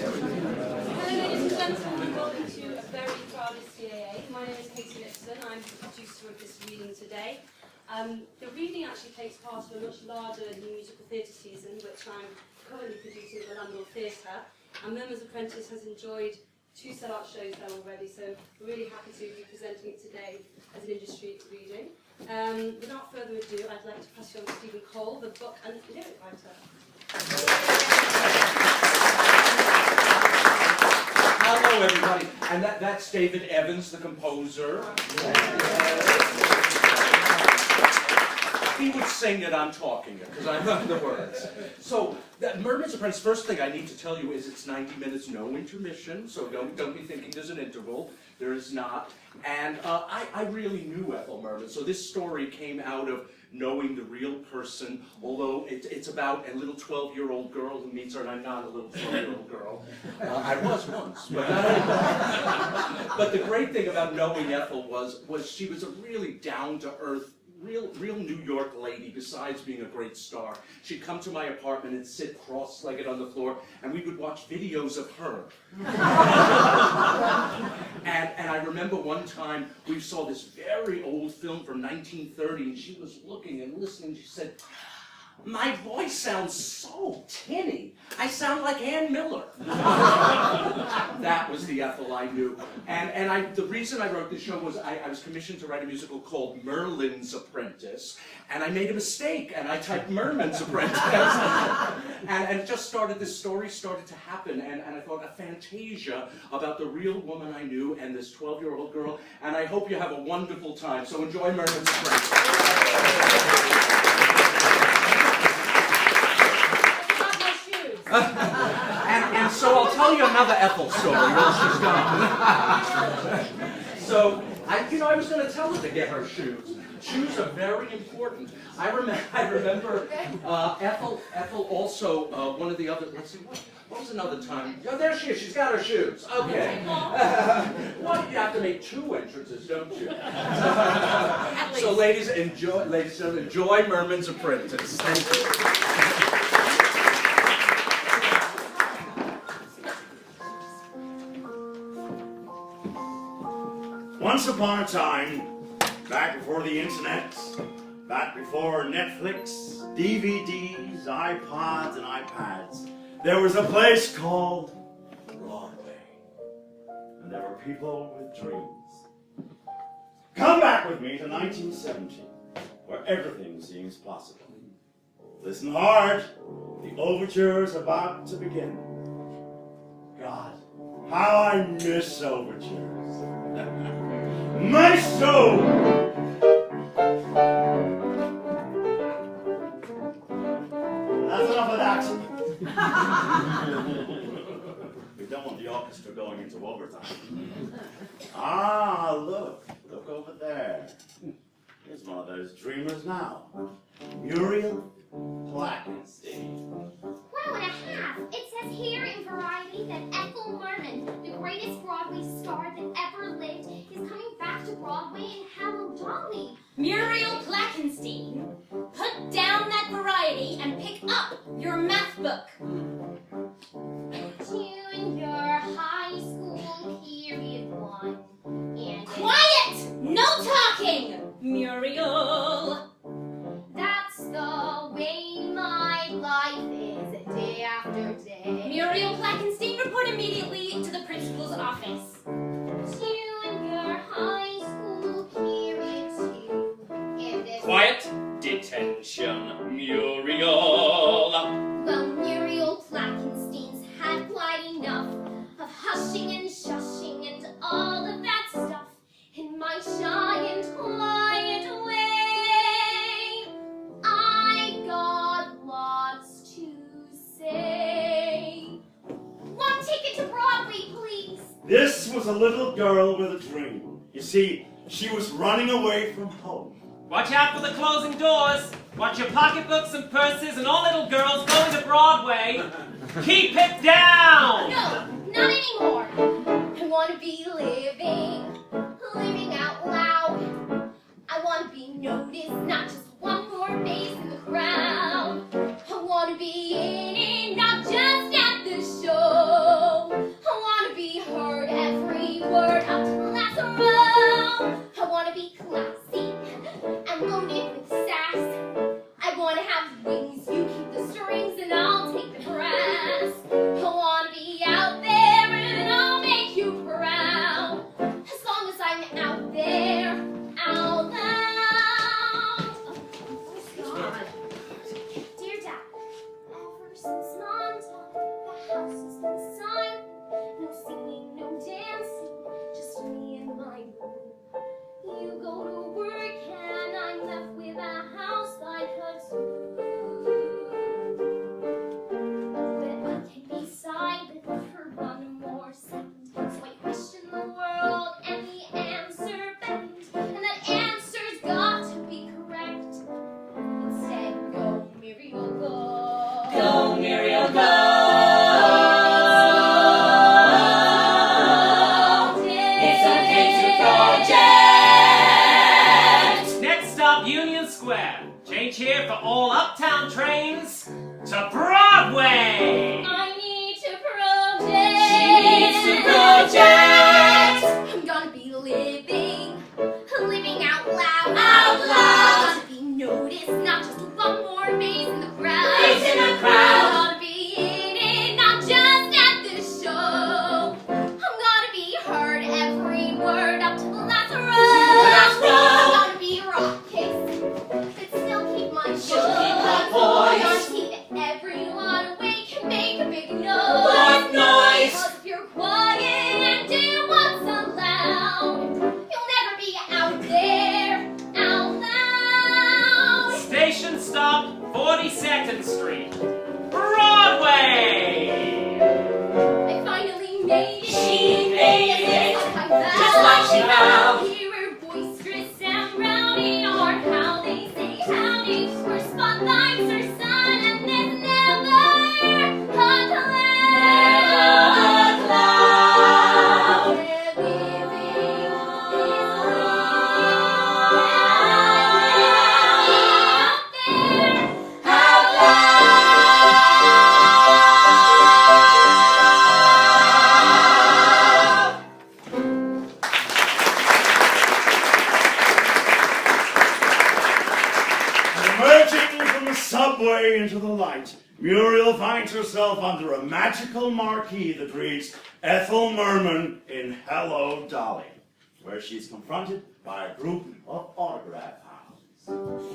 ladies and gentlemen, welcome to a very proud CAA. My name is Katie Nixon. I'm the producer of this reading today. The reading actually takes part of a much larger new musical theatre season, which I'm currently producing at the London Theatre. And Merman's Apprentice has enjoyed 2 sellout shows there already, so we're really happy to be presenting it today as an industry reading. Without further ado, I'd like to pass you on to Stephen Cole, the book and lyric writer. Hello, everybody. And that's David Evans, the composer. He would sing it, I'm talking it, because I know the words. So, Merman's Apprentice, first thing I need to tell you is it's 90 minutes, no intermission, so don't be thinking there's an interval. There is not. And I really knew Ethel Merman, so this story came out of knowing the real person, although it's about a little 12-year-old girl who meets her, and I'm not a little 12-year-old girl. I was once, but the great thing about knowing Ethel was she was a really down-to-earth, real New York lady, besides being a great star. She'd come to my apartment and sit cross-legged on the floor, and we would watch videos of her. and I remember one time we saw this very old film from 1930, and she was looking and listening. She said, "My voice sounds so tinny. I sound like Ann Miller." That was the Ethel I knew. And the reason I wrote this show was I was commissioned to write a musical called Merlin's Apprentice, and I made a mistake, and I typed Merman's Apprentice. and it just started, this story started to happen, and I thought a fantasia about the real woman I knew and this 12-year-old girl, and I hope you have a wonderful time. So enjoy Merlin's Apprentice. And so I'll tell you another Ethel story while she's gone. So, I was going to tell her to get her shoes. Shoes are very important. I remember Ethel also, one of the other, let's see, what was another time? Oh, there she is, she's got her shoes. Okay. Well, you have to make 2 entrances, don't you? So ladies and gentlemen, enjoy Merman's Apprentice. Thank you. Once upon a time, back before the internet, back before Netflix, DVDs, iPods, and iPads, there was a place called Broadway. And there were people with dreams. Come back with me to 1970, where everything seems possible. Listen hard, the overture is about to begin. God, how I miss overtures. My soul! That's enough of that. We don't want the orchestra going into overtime. Ah, look over there. Here's one of those dreamers now. Muriel Plackenstein. Wow and a half! It says here in Variety that Ethel Merman, the greatest Broadway star that ever lived, is coming back to Broadway in Hello Dolly. Muriel Plackenstein, put down that Variety and pick up your math book. Junior high school period 1. And Quiet! No talking! Muriel! that's the way my life is day after day. Muriel Plackenstein, report immediately to the principal's office. Junior high school period 2. And Quiet! Detention, Muriel! well, Muriel Plackenstein's had quite enough of hushing and shushing and all of that stuff in my shy and quiet way. I got lots to say. One ticket to Broadway, please. This was a little girl with a dream. You see, she was running away from home. Watch out for the closing doors! Watch your pocketbooks and purses and all little girls going to Broadway! Keep it down! No, not anymore. I want to be living out loud. I want to be noticed, not just one more face in the crowd. I want to be in it, not just at the show. Change here for all uptown trains to Broadway. I need to project. She needs to project. I'm gonna be living out loud. Out loud. I'm gonna be noticed, not just one more face in the crowd. Face in the crowd. I'm gonna be in it, not just at this show. I'm gonna be heard, every word up to the last row. last row. I'm gonna be rockets, but still keep my voice. Keep my I'm voice. gonna keep everyone awake and make a big noise. What noise? 'Cause if you're quiet and do what's allowed, you'll never be out there, out loud. Station stop, 42nd Street. Broadway! I finally made it. She made it, Just like she vowed. Here are boisterous and rowdy, or how they say howdy. Where spotlights are sun and there's never a cloud. Emerging from the subway into the light, Muriel finds herself under a magical marquee that reads Ethel Merman in Hello, Dolly, where she's confronted by a group of autograph hounds.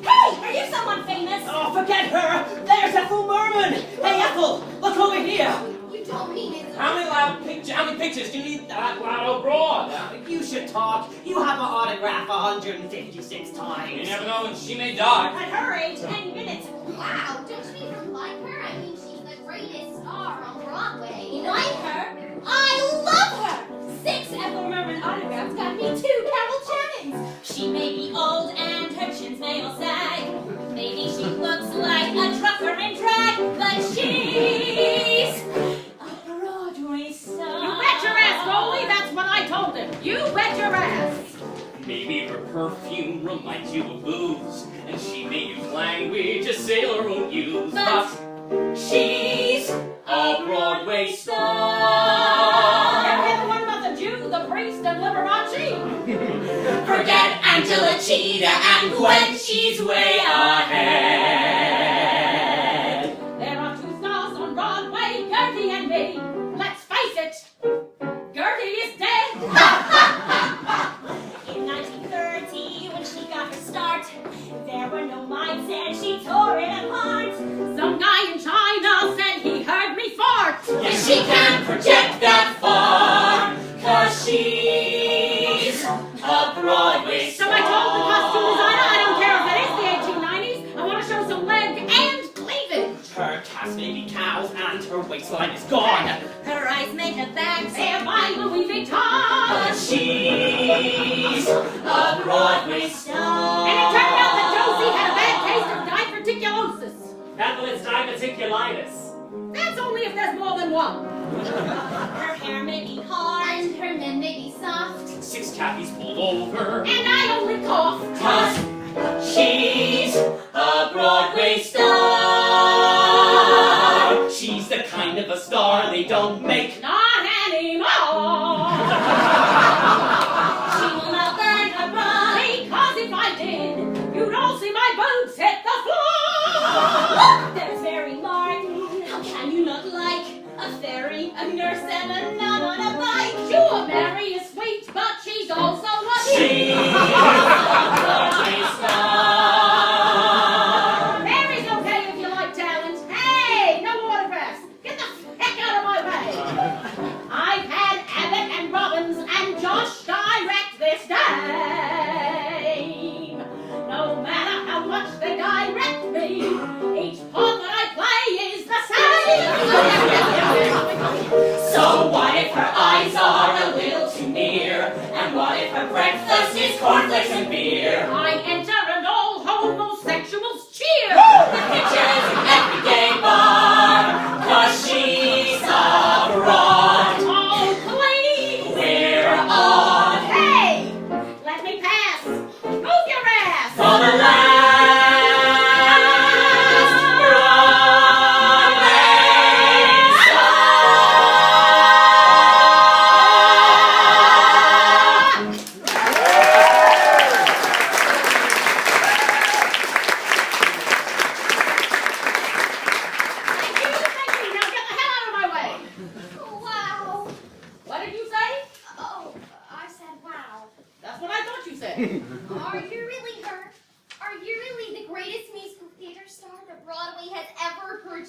Hey, are you someone famous? Oh, forget her! There's Ethel Merman! Hey, Ethel, look over here! You don't mean it. How many pictures do you need that loud abroad? You should talk. You have an autograph 156 times. You never know when she may die. At her age, any minute. Wow, don't you even like her? I mean, she's the greatest star on Broadway. You like her? I love her! 6 Ethel Merman autographs got me 2 Carol Channings. She may be old and her chins may all sag. Maybe she looks like a trucker in drag, but she's a Broadway star. You bet your ass, Rolly! That's what I told him. You bet your ass! Maybe her perfume reminds you of booze, and she may use language a sailor won't use, but she's a Broadway star. You're the one about the Jew, the priest, and Liberace. Forget Angela Cheetah and Gwen, she's way ahead. There are 2 stars on Broadway, Gertie and me. Let's face it, Gertie is dead. In 1930, when she got her start, there were no mics and she tore it apart. Some guy in China said he heard me fart. Yes, she can project that far, 'cause she's a Broadway So star. I told the costume designer, I don't care if it is the 1890s, I want to show some leg and cleavage. Her cast may be cows and her waistline is gone. Her eyes may have bags, They're by Louis but Vuitton. she's a Broadway star. And it turned out that Josie had a bad case of diverticulosis. Ethel, it's diverticulitis. That's only if there's more than one. Her hair may be hard, And her men may be soft. 6 Cathy's pulled over. And I only cough. 'cause she's a Broadway star. She's the kind of a star they don't make. Not anymore. She will not burn her bra. Because if I did, you'd all see my boots hit the floor. There's Mary Martin. How can you not like a fairy, a nurse, and a nun on a bike? Sure, Mary is sweet, but she's also a She's a Broadway star. Mary's okay if you like talent. Hey, no autographs. Get the heck out of my way.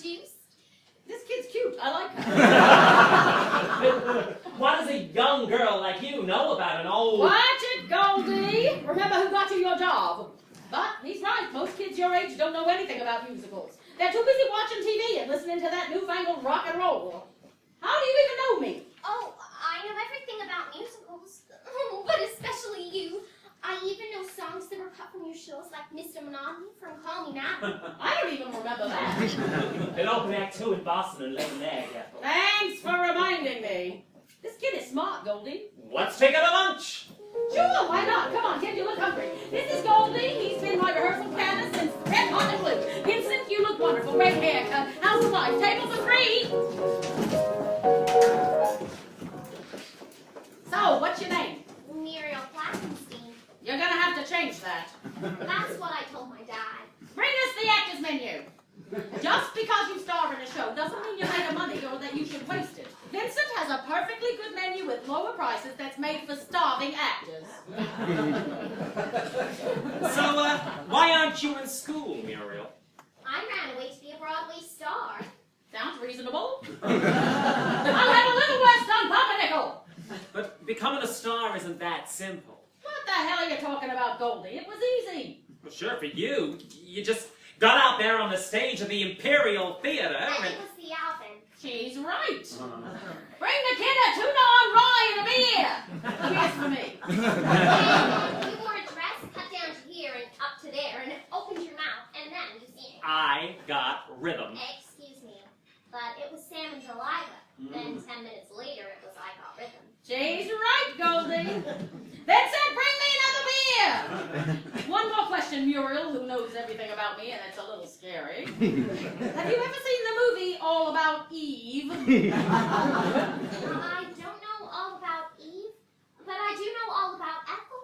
juice. This kid's cute. I like her. What does a young girl like you know about an old... Watch it, Goldie. Remember who got you your job. But he's right. Most kids your age don't know anything about musicals. They're too busy watching TV and listening to that newfangled rock and roll. How do you even know me? Oh, I know everything about musicals, but especially you. I even know songs that were cut from your shows, like Mr. Monotony from Call Me Madam. I don't even remember that. An open act 2 in Boston and late egg, Ethel. Thanks for reminding me. This kid is smart, Goldie. Let's take it to lunch. Sure, why not? Come on, kid, you look hungry. This is Goldie. He's been my rehearsal pianist since Red Hot and Blue. Vincent, you look wonderful. Great haircut. How's the life? Table for 3. So, what's your name? Muriel Plackenstein. You're gonna have to change that. That's what I told my dad. Bring us the actor's menu. Just because you star in a show doesn't mean you made a money or that you should waste it. Vincent has a perfectly good menu with lower prices that's made for starving actors. So, why aren't you in school, Muriel? I ran away to be a Broadway star. Sounds reasonable. I'll have a little worse than Pumpernickel. But becoming a star isn't that simple. What the hell are you talking about, Goldie? It was easy. Well, sure, for you. You just got out there on the stage of the Imperial Theater And and... it was the Alvin. She's right. Bring the kid a tuna on rye and a beer. Cheers for me. And you wore a dress cut down to here and up to there and opened your mouth and then you sang. I got rhythm. Excuse me, but it was Sam and Delilah. Then 10 minutes later, it was I Got Rhythm. She's right, Goldie. Vincent, bring me another beer. One more question, Muriel, who knows everything about me, and it's a little scary. Have you ever seen the movie All About Eve? I don't know all about Eve, but I do know all about Ethel.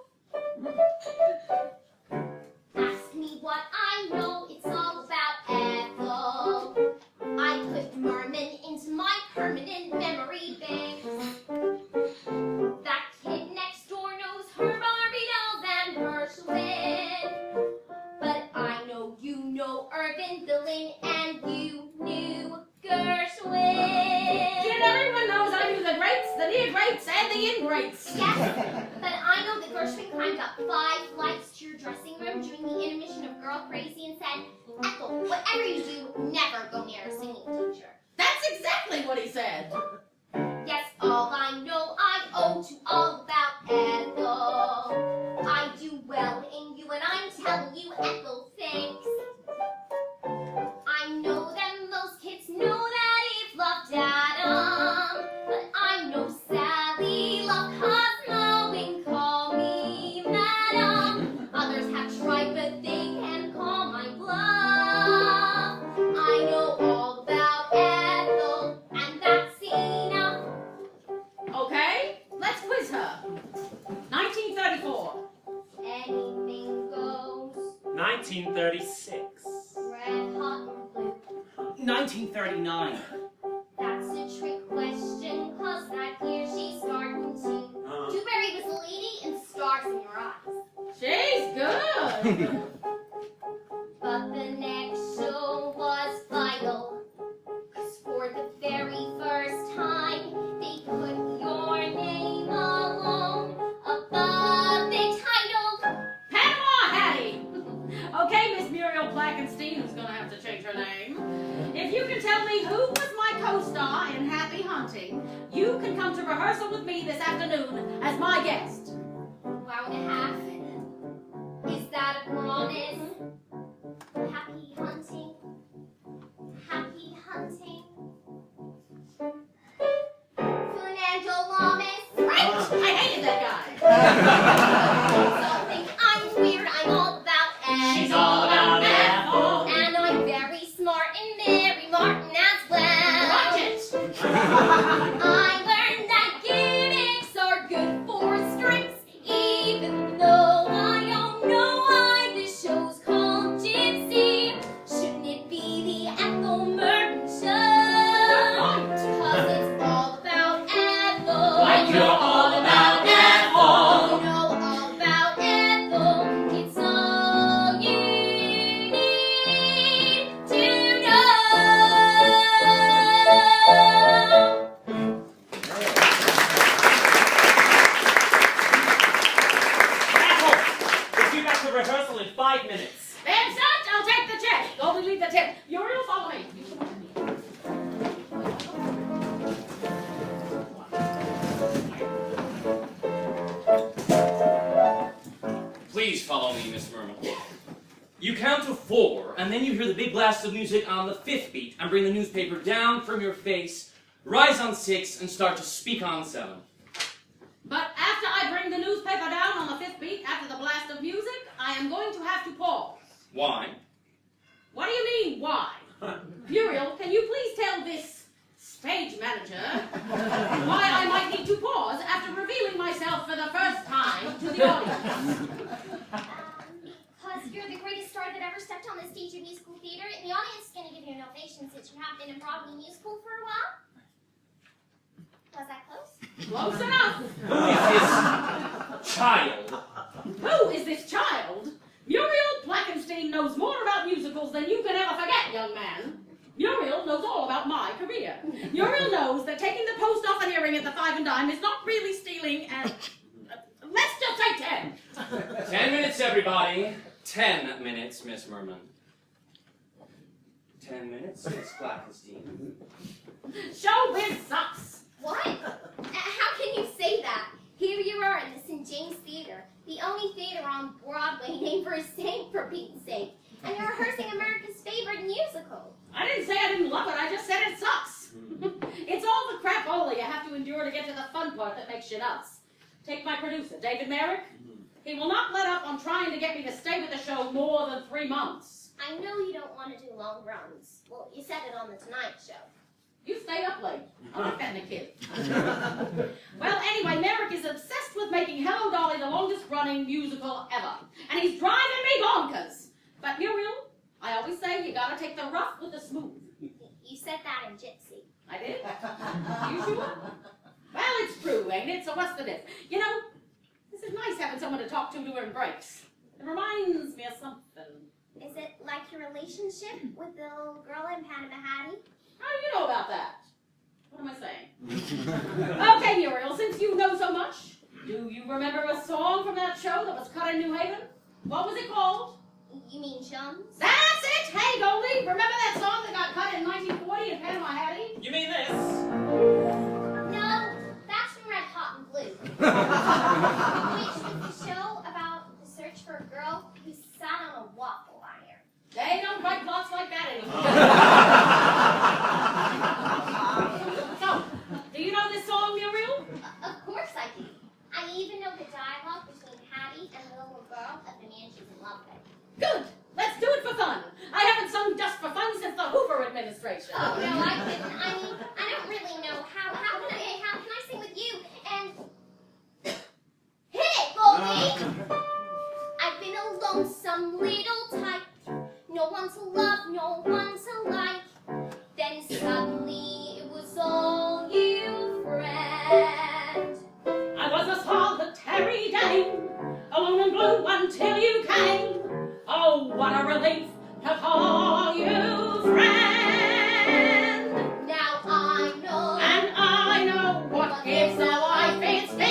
Ask me what I know, it's all about Ethel. I put Merman into my permanent memory bank. That kid next door knows her Barbie dolls and Gershwin. But I know you know Irvin, Billing, and you knew Gershwin. Kid, everyone knows I knew the greats, the near greats, and the ingrates. Yes, but I know that Gershwin climbed up 5 flights to your dressing room during the intermission of Girl Crazy and said, Ethel, whatever you do, never go near a singing teacher. That's exactly what he said. Yes, all I know I owe to all about Ethel. I do well in you and I'm telling you, Ethel, thanks. I know that most kids know that Eve loved Adam, but I know Sally loved Cosmo and call me Madam. Others have tried but they can't call my bluff. I know all about Ethel and that's enough. Okay, let's quiz her. 1934. Anything goes. 1936. Red, hot, and blue. 1939. That's a trick question, cause that year she's starting to. Dewberry was a lady and stars in your eyes. She's good. But the next show was vital. Cause for the very first time, they put your name alone above the title. Panama Hattie. Okay, Miss Muriel Plackenstein, who's going to have to change her name. If you can tell me who was my co-star in Happy Hunting, you can come to rehearsal with me this afternoon as my guest. Wow and a half. Is that a promise? Happy hunting. Happy hunting. Fernando Lamas. Right? I hated that guy. Don't think I'm weird. I'm all about Ethel. She's all about Ethel. And I'm very smart and Mary Martin as well. Watch it. I learned that gimmicks are good for strengths, even though I don't know why this show's called Gypsy. Shouldn't it be the Ethel Merton Show? Cause it's all about Ethel. Like you're all about Ethel. You know all about Please follow me, Miss Merman. You count to 4, and then you hear the big blast of music on the 5th beat, and bring the newspaper down from your face, rise on 6, and start to speak on 7. But after I bring the newspaper down on the 5th beat, after the blast of music, I am going to have to pause. Why? What do you mean, why? Muriel, can you please tell this stage manager why I might need to pause after revealing myself for the first time to the audience? Because you're the greatest star that ever stepped on the stage of musical theater, and the audience is going to give you an ovation since you have been in Broadway musical for a while. Was that close? Close enough. Who is this child? Who is this child? Muriel Blackenstein knows more about musicals than you can ever forget, young man. Muriel knows all about my career. Muriel knows that taking the post off an earring at the 5 and dime is not really stealing, and let's just say 10. 10 minutes, everybody. 10 minutes, Miss Merman. 10 minutes, Miss Blackenstein. Showbiz sucks. What? How can you say that? Here you are in the St. James Theater, the only theater on Broadway named for a saint, for Pete's sake. And you're rehearsing America's favorite musical. I didn't say I didn't love it, I just said it sucks. It's all the crapola you have to endure to get to the fun part that makes you nuts. Take my producer, David Merrick. He will not let up on trying to get me to stay with the show more than 3 months. I know you don't want to do long runs. Well, you said it on the Tonight Show. You stay up late. I'm not getting a kid. Well, anyway, Merrick is obsessed with making Hello Dolly the longest running musical ever. And he's driving me bonkers. But Muriel, I always say you gotta take the rough with the smooth. You said that in Gypsy. I did? You sure? Well, it's true, ain't it? So what's the diff? You know, this is nice having someone to talk to during breaks. It reminds me of something. Is it like your relationship with the little girl in Panama Hattie? How do you know about that? What am I saying? Okay, Muriel, since you know so much, do you remember a song from that show that was cut in New Haven? What was it called? You mean Chums? That's it! Hey, Goldie! Remember that song that got cut in 1940 in Panama Hattie? You mean this? No, that's from Red Hot and Blue. Which was the show about the search for a girl who sat on a waffle iron. They don't write plots like that anymore. So, do you know this song, Muriel? Of course I do. I even know the dialogue between Hattie and the little girl at the man she's in love with. Good! Let's do it for fun. I haven't sung just for fun since the Hoover administration. Oh, no, I couldn't. I mean, I don't really know how can I sing with you? And hit it, Goldie! I've been a lonesome little type. No one to love, no one to like. Then suddenly it was all you, friend. I was a solitary dame, alone and blue until you came. Oh, what a relief to call you friend. Now I know. And I know what gives a life its fizz.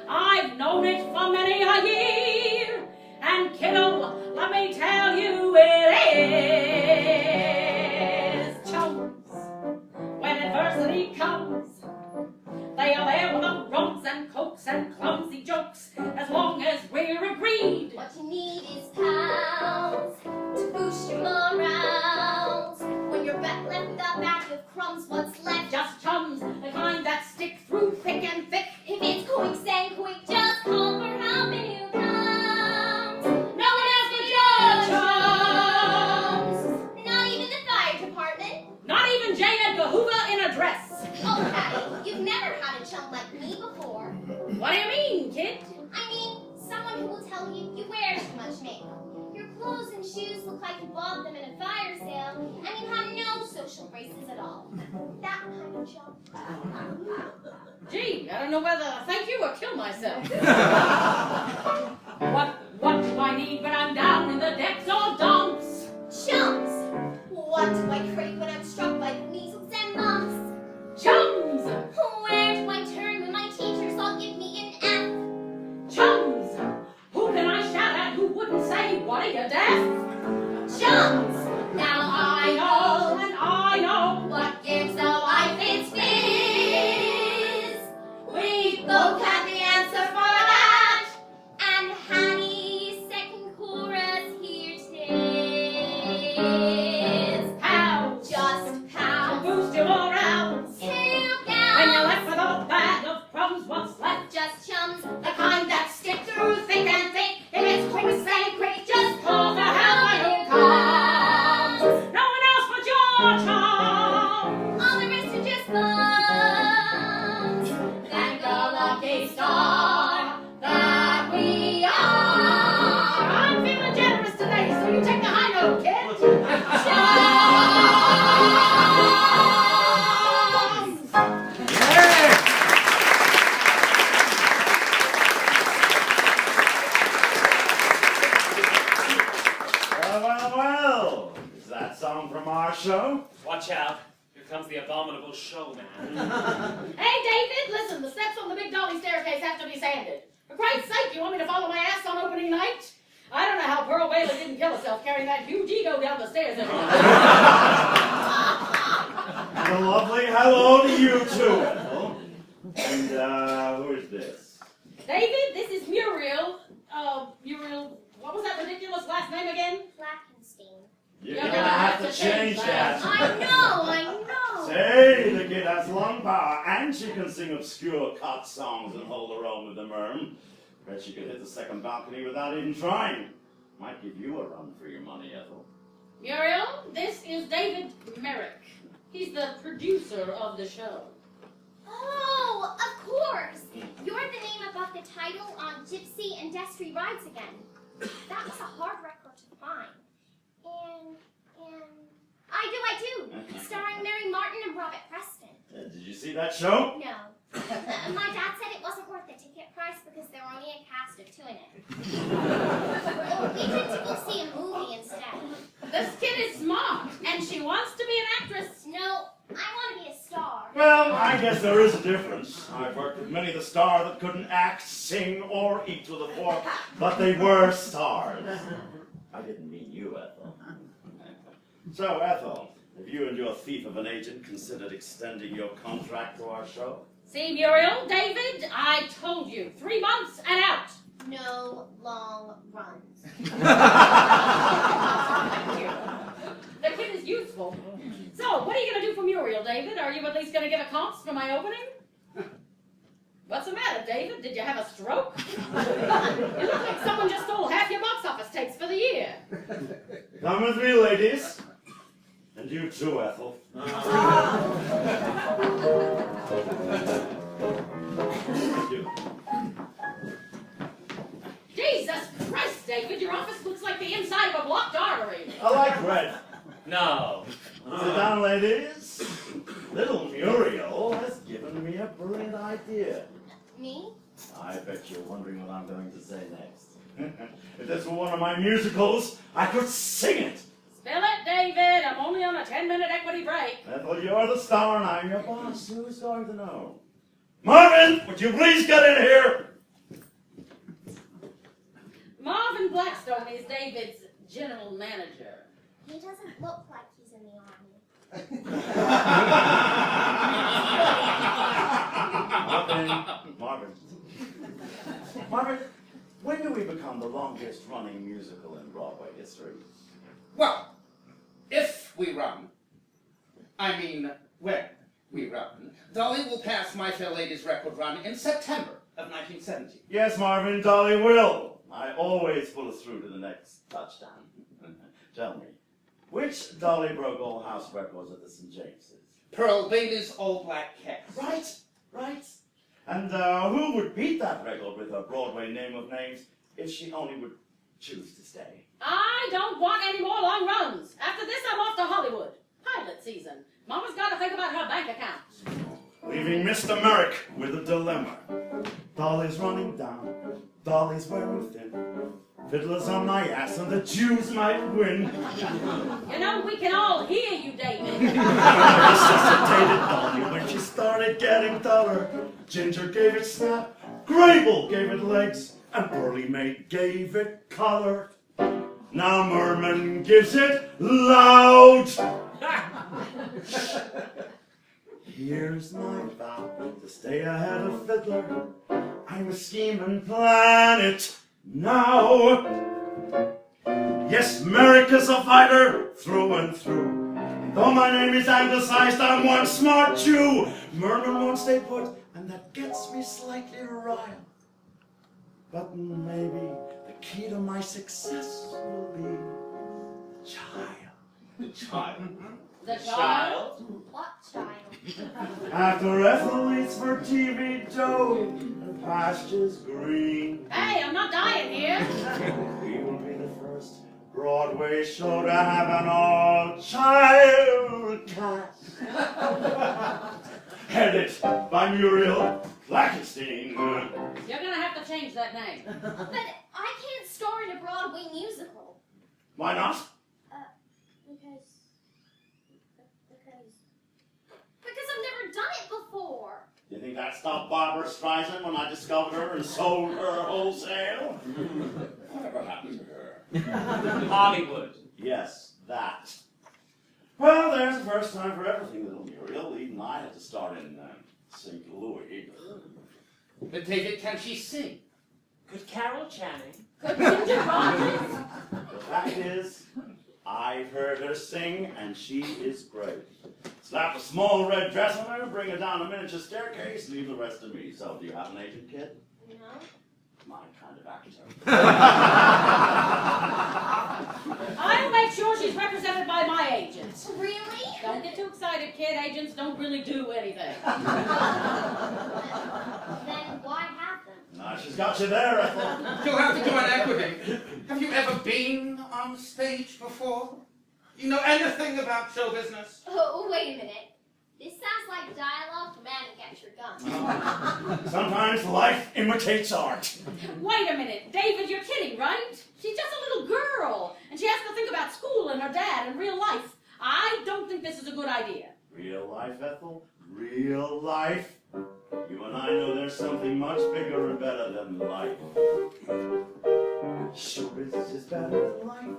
I've known it for many a year, and kiddo, let me tell you it is. Chums, when adversity comes, they are there with the rumps and cokes and clumsy jokes, as long as we're agreed. What you need is pals to boost your morals. When you're left with a bag of crumbs, what's left? Just chums, the kind that stick through thick and thick. If it's quicksand quick, just call for help and you come. No one else but your Chums. Not even the fire department. Not even J. Edgar Hoover in a dress. Oh, Patty, you've never had a chum like me before. What do you mean, kid? I mean, someone who will tell you you wear too much makeup. Your clothes and shoes look like you bought them in a fire sale, and you have no social graces at all. That kind of chum. Gee, I don't know whether to thank you or kill myself. What do I need when I'm down in the depths or dumps? Chums! What do I crave when I'm struck by measles and mumps? Chums! Where do I turn when my teachers all give me an F? Chums! Who can I shout at who wouldn't say, what are you, deaf? Chums! Now I know and I know what gives a life its fizz. We both have the answer for that. is Pounds. just pounds. Boost your morale. 2 When you're gallons. left with a bag of problems, what's left? Just chums. The kind that stick through thick and thick. If it's quick, say quick. Just call for help when who comes. No one else but your chum. All the rest are just bums. Thank the lucky star that we are. I'm feeling generous today, so you take the high note, kid. Well. Is that song from our show? Watch out. Here comes the abominable showman. Hey, David, listen, the steps on the big dolly staircase have to be sanded. For Christ's sake, you want me to follow my ass on opening night? I don't know how Pearl Bailey didn't kill herself carrying that huge ego down the stairs every night. And a lovely hello to you too, Ethel. And who is this? David, this is Muriel. Muriel, what was that ridiculous last name again? Blackenstein. You're You're gonna have to change that. I know. Say, the kid has lung power, and she can sing obscure cut songs and hold her own with the merm. Bet she could hit the second balcony without even trying. Might give you a run for your money, Ethel. Muriel, this is David Merrick. He's the producer of the show. Oh, of course. You're the name above the title on Gypsy and Destry Rides Again. That was a hard record to find. And I do. Starring Mary Martin and Robert Preston. Did you see that show? No. My dad said it wasn't worth the ticket price because there were only a cast of 2 in it. We went to go see a movie instead. This kid is smart, and she wants to be an actress. No, I want to be a star. Well, I guess there is a difference. I've worked with many of the stars that couldn't act, sing, or eat with a fork, but they were stars. I didn't mean you, Ethel. So, Ethel, have you and your thief of an agent considered extending your contract to our show? See, Muriel, David, I told you, 3 months and out. No long runs. Thank you. The kid is useful. So, what are you going to do for Muriel, David? Are you at least going to give a comps for my opening? What's the matter, David? Did you have a stroke? You look like someone just stole half your box office takes for the year. Come with me, ladies. And you too, Ethel. Thank you. Jesus Christ, David, your office looks like the inside of a blocked artery. I like red. No. Sit down, ladies. Little Muriel has given me a brilliant idea. Me? I bet you're wondering what I'm going to say next. If this were one of my musicals, I could sing it. Spill it, David. I'm only on a 10-minute equity break. Ethel, you're the star and I'm your boss. Who's going to know? Marvin, would you please get in here? Marvin Blackstone is David's general manager. He doesn't look like he's in the army. Marvin, when do we become the longest running musical in Broadway history? Well, if we run, I mean when we run, Dolly will pass My Fair Lady's record run in September of 1970. Yes, Marvin, Dolly will. I always pull us through to the next touchdown. Tell me, which Dolly broke all house records at the St. James's? Pearl Bailey's Old Black Cat. Right. And who would beat that record with her Broadway name of names if she only would choose to stay? I don't want any more long runs. After this, I'm off to Hollywood. Pilot season. Mama's got to think about her bank account. Leaving Mr. Merrick with a dilemma. Dolly's running down, Dolly's wearing thin. Fiddler's on my ass and the Jews might win. You know, we can all hear you, David. I resuscitated Dolly when she started getting duller. Ginger gave it snap, Grable gave it legs, and Burly Maid gave it color. Now Merman gives it loud. Here's my vow to stay ahead of Fiddler. I'm a scheme and plan it now. Yes, America's a fighter through and through. Though my name is anglicized, I'm one smart Jew. Merlin won't stay put, and that gets me slightly riled. But maybe the key to my success will be child. Child. The child? What child? After Ethel eats for TV dough and pastures green, Hey, I'm not dying here. we will be the first Broadway show to have an all-child cast. Headed by Muriel Blackenstein. You're gonna have to change that name. But I can't star in a Broadway musical. Why not? Because I've never done it before. You think that stopped Barbara Streisand when I discovered her and sold her wholesale? Whatever happened to her? Hollywood. Yes, that. Well, there's the first time for everything, little Muriel. Even I had to start in St. Louis. But David, can she sing? Could Carol Channing? Good Ginger Rogers. The fact is, I've heard her sing, and she is great. Slap a small red dress on her, bring her down a miniature staircase, leave the rest to me. So, do you have an agent, kid? No? My kind of actor. I'll make sure she's represented by my agent. Really? Don't get too excited, kid. Agents don't really do anything. Then why have them? Now she's got you there, Ethel. You'll have to do an equity. Have you ever been on stage before? You know anything about show business? Oh, wait a minute. This sounds like dialogue from Man and Get Your Gun. Sometimes life imitates art. Wait a minute. David, you're kidding, right? She's just a little girl, and she has to think about school and her dad and real life. I don't think this is a good idea. Real life, Ethel? Real life? You and I know there's something much bigger and better than life. Showbiz is better than life.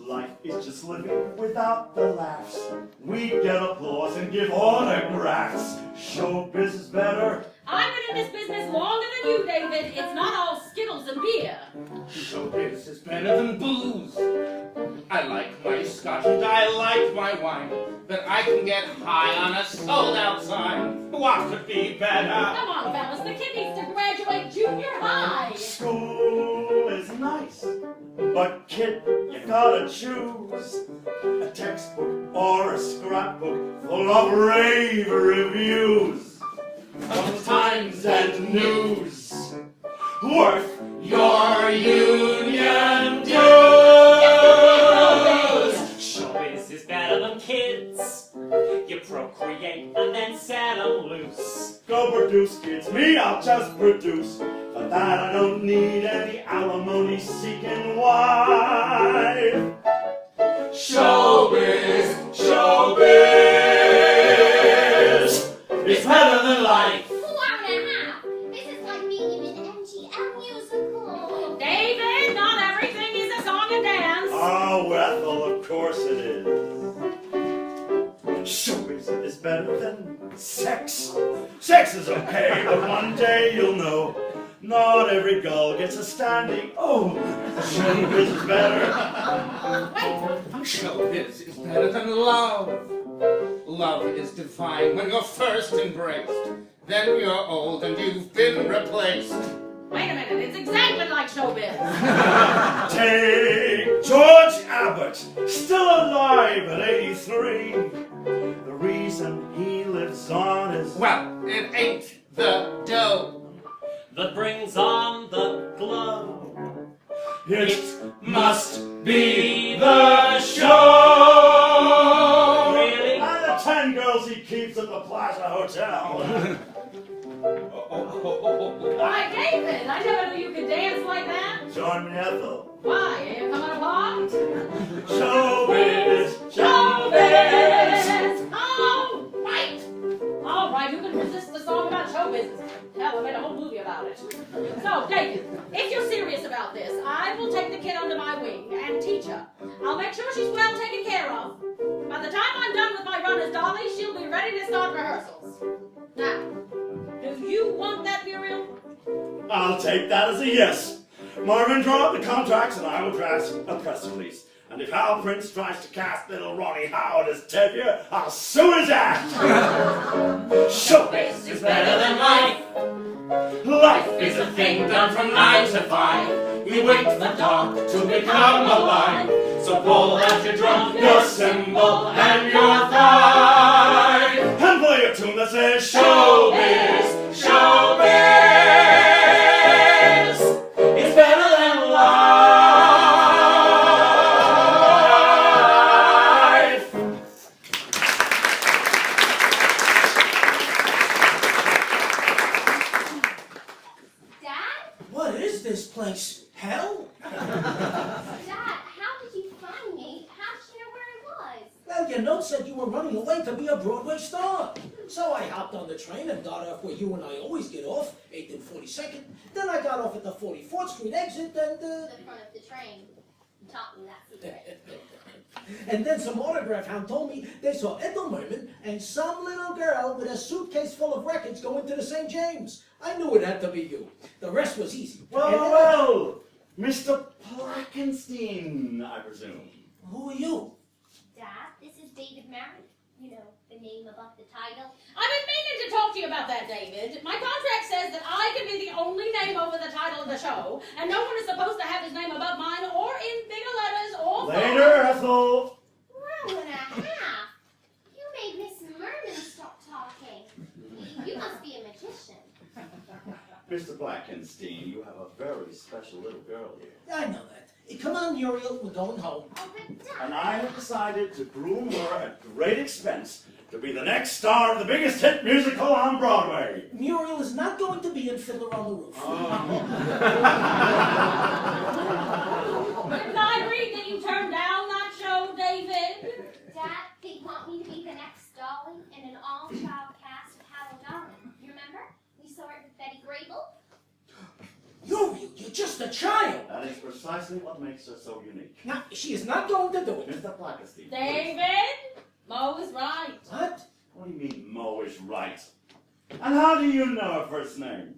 Life is just living without the laughs. We get applause and give autographs. Showbiz is better. I've been in this business longer than you, David. It's not all Skittles and beer. Showbiz is better than booze. I like my scotch and I like my wine, but I can get high on a sold-out sign. What could be better? Come on, fellas. The kid needs to graduate junior high. School is nice, but kid, you gotta choose a textbook or a scrapbook full of rave reviews of Times and News worth your union dues. Showbiz is better than kids. You procreate and then set them loose. Go produce kids, me I'll just produce. For that I don't need any alimony seeking wife. Showbiz, showbiz is better than life. 4.5. This is like being in an MGM musical. David, not everything is a song and dance. Oh, Ethel, of course it is. Showbiz is better than sex. Sex is okay, but one day you'll know. Not every girl gets a standing O. Showbiz is better. Showbiz is better than love. Love is divine when you're first embraced. Then you're old and you've been replaced. Wait a minute. It's exactly like showbiz. Take George Abbott, still alive at 83. The reason he lives on is... Well, it ain't the dough That brings on the glow. It must be the show! Really? And the 10 girls he keeps at the Plaza Hotel. Why, David, I never knew you could dance like that. Join me, Ethel. Why, are you coming along? Showbiz! Showbiz! All right, who can resist the song about showbiz? Hell, I made a whole movie about it. So, David, if you're serious about this, I will take the kid under my wing and teach her. I'll make sure she's well taken care of. By the time I'm done with my run as Dolly, she'll be ready to start rehearsals. Now, do you want that, Muriel? I'll take that as a yes. Marvin, draw up the contracts and I will draft a press release. And if Hal Prince tries to cast little Ronnie Howard as Tevye, I'll sue his ass! Showbiz It's better than life. Life It's a thing done from 9 to 5. We wait for dark to become alive. So pull out your drum, your cymbal, and your thigh. and play a tune that says Showbiz, showbiz. It's better than life. Dad? What is this place? Hell? Dad, how did you find me? How did you know where I was? Well, your note said you were running away to be a Broadway star. So I hopped on the train and got off where you and I always get off, 8th and 42nd. Then I got off at the 44th Street exit and, The front of the train. You taught me that secret. and then some autograph hound told me they saw Ethel Merman and some little girl with a suitcase full of records going to the St. James. I knew it had to be you. The rest was easy. Well, And then- well, Mr. Plackenstein, I presume. Who are you? Dad, this is David Merritt. You know, the name above the title. I've been meaning to talk to you about that, David. My contract says that I can be the only name over the title of the show, and no one is supposed to have his name above mine or in bigger letters or Later, Ethel. Row and a half. You made Miss Merman stop talking. You must be a magician. Mr. Plackenstein, you have a very special little girl here. I know that. Come on, Muriel, we're going home. Oh, but Dad. And I have decided to groom her at great expense to be the next star of the biggest hit musical on Broadway. Muriel is not going to be in Fiddler on the Roof. Didn't I read that you turned down that show, David? Dad, they want me to be the next Dolly in an all-child cast of Hal Darling. You remember? We saw it with Betty Grable. Muriel, you're just a child. That is precisely what makes her so unique. Now, she is not going to do it. Mr. Plackenstein. David, Mo is right. What? What do you mean Mo is right? And how do you know her first name?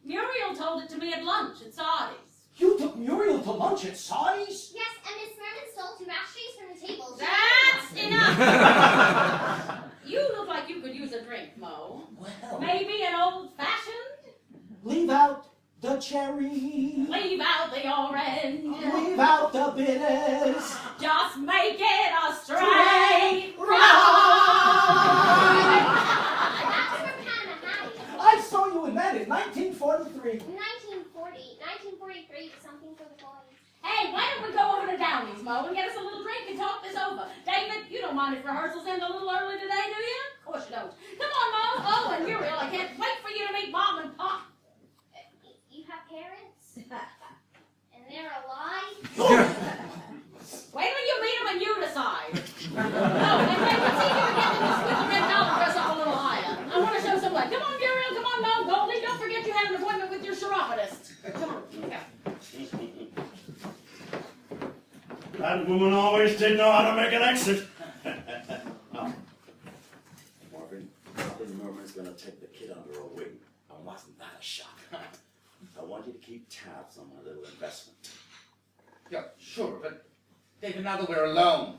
Muriel told it to me at lunch at Sardi's. You took Muriel to lunch at Sardi's? Yes, and Miss Merman stole 2 ashtrays from the table. That's enough! You look like you could use a drink, Mo. Well, Maybe an old-fashioned? leave out the cherry. Leave out the orange. Leave out the bitters. Just make it a straight That's from Hannah Hattie. I saw you in that in 1943. 1943, something for the boys. Hey, why don't we go over to Downey's, Mo, and get us a little drink and talk this over? David, you don't mind if rehearsals end a little early today, do you? Of course you don't. Come on, Mo. Oh, and Muriel, I can't wait for you to meet Mom and Pop. You have parents? And they're alive? Wait till you meet them and you decide. Oh, and wait, let's see if you can get them with the red dollar dress up a little higher. I want to show some love. Come on, Muriel. Come on, Mo. Goldie, don't forget you have an appointment with your chiropodist. Come on. Yeah. That woman always did know how to make an exit. Oh. Marvin, Robin Merman's gonna take the kid under her wing. And wasn't that a shock? I want you to keep tabs on my little investment. Yeah, sure, but David, now that we're alone,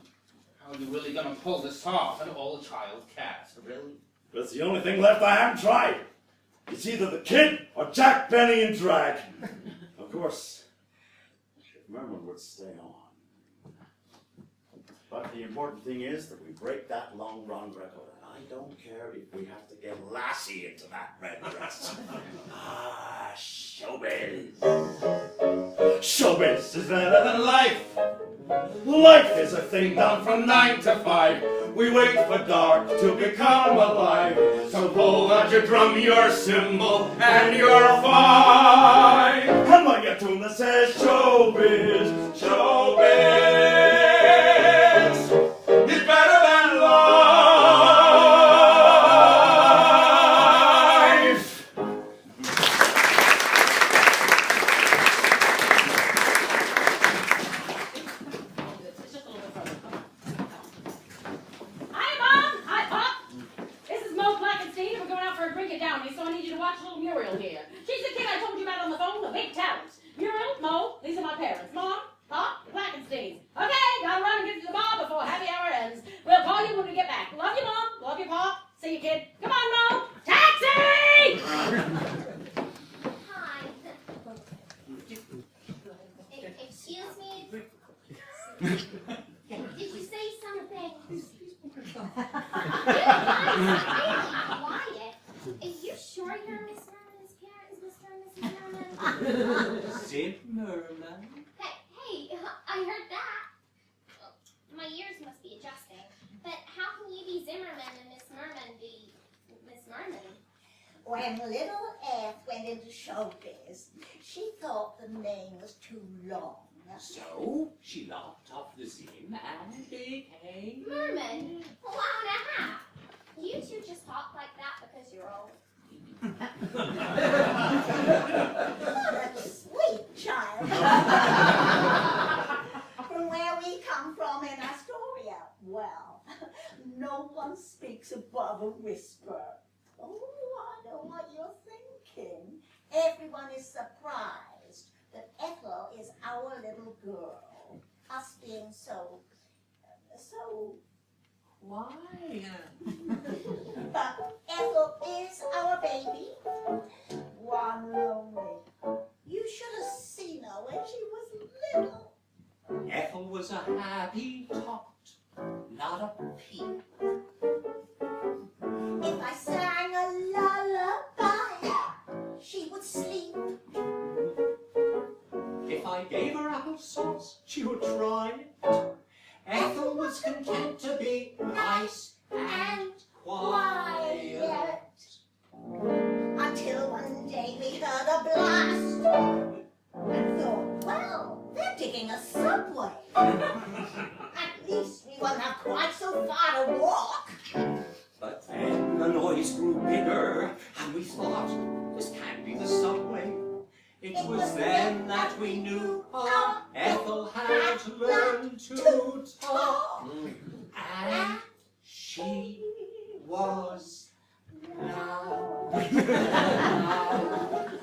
how are you really going to pull this off? An all-child cast, really? That's the only thing left I haven't tried. It's either the kid or Jack Benny in drag. Of course, if Merman would stay on. But the important thing is that we break that long-run record. And I don't care if we have to get Lassie into that red dress. Ah, showbiz. Showbiz is better than life. Life is a thing done from 9 to 5. We wait for dark to become alive. So pull out your drum, your cymbal, and your fife. And like a tune that says showbiz, showbiz. It's better than life. It's just a little bit further. Hi, Mom. Hi, Pop. This is Mo Plackenstein, and we're going out for a drink at Downey, so I need you to watch little Muriel here. She's the kid I told you about on the phone, the big talent. Muriel, Mo, Quiet. Are you sure you're Miss Merman's parents, Mr. and Mrs. Merman? Zimmerman? Hey, I heard that. My ears must be adjusting. But how can you be Zimmerman and Miss Merman be Miss Merman? When little Eth went into showbiz, she thought the name was too long. So, she lopped off the Zim and became... Merman? Wow and a half. You two just talk like that because you're old. What a sweet child. From where we come from in Astoria, well, no one speaks above a whisper. Oh, I know what you're thinking. Everyone is surprised that Ethel is our little girl. Us being so Why? But Ethel is our baby. One and only. You should have seen her when she was little. Ethel was a happy tot, not a peep. If I sang a lullaby, she would sleep. If I gave her applesauce, she would try it. Ethel was content to be nice and quiet. Until one day we heard a blast and thought, well, they're digging a subway. At least we won't have quite so far to walk. But then the noise grew bigger, and we thought, this can't be the subway. It was then that we knew our Ethel had learned to talk. And she was now.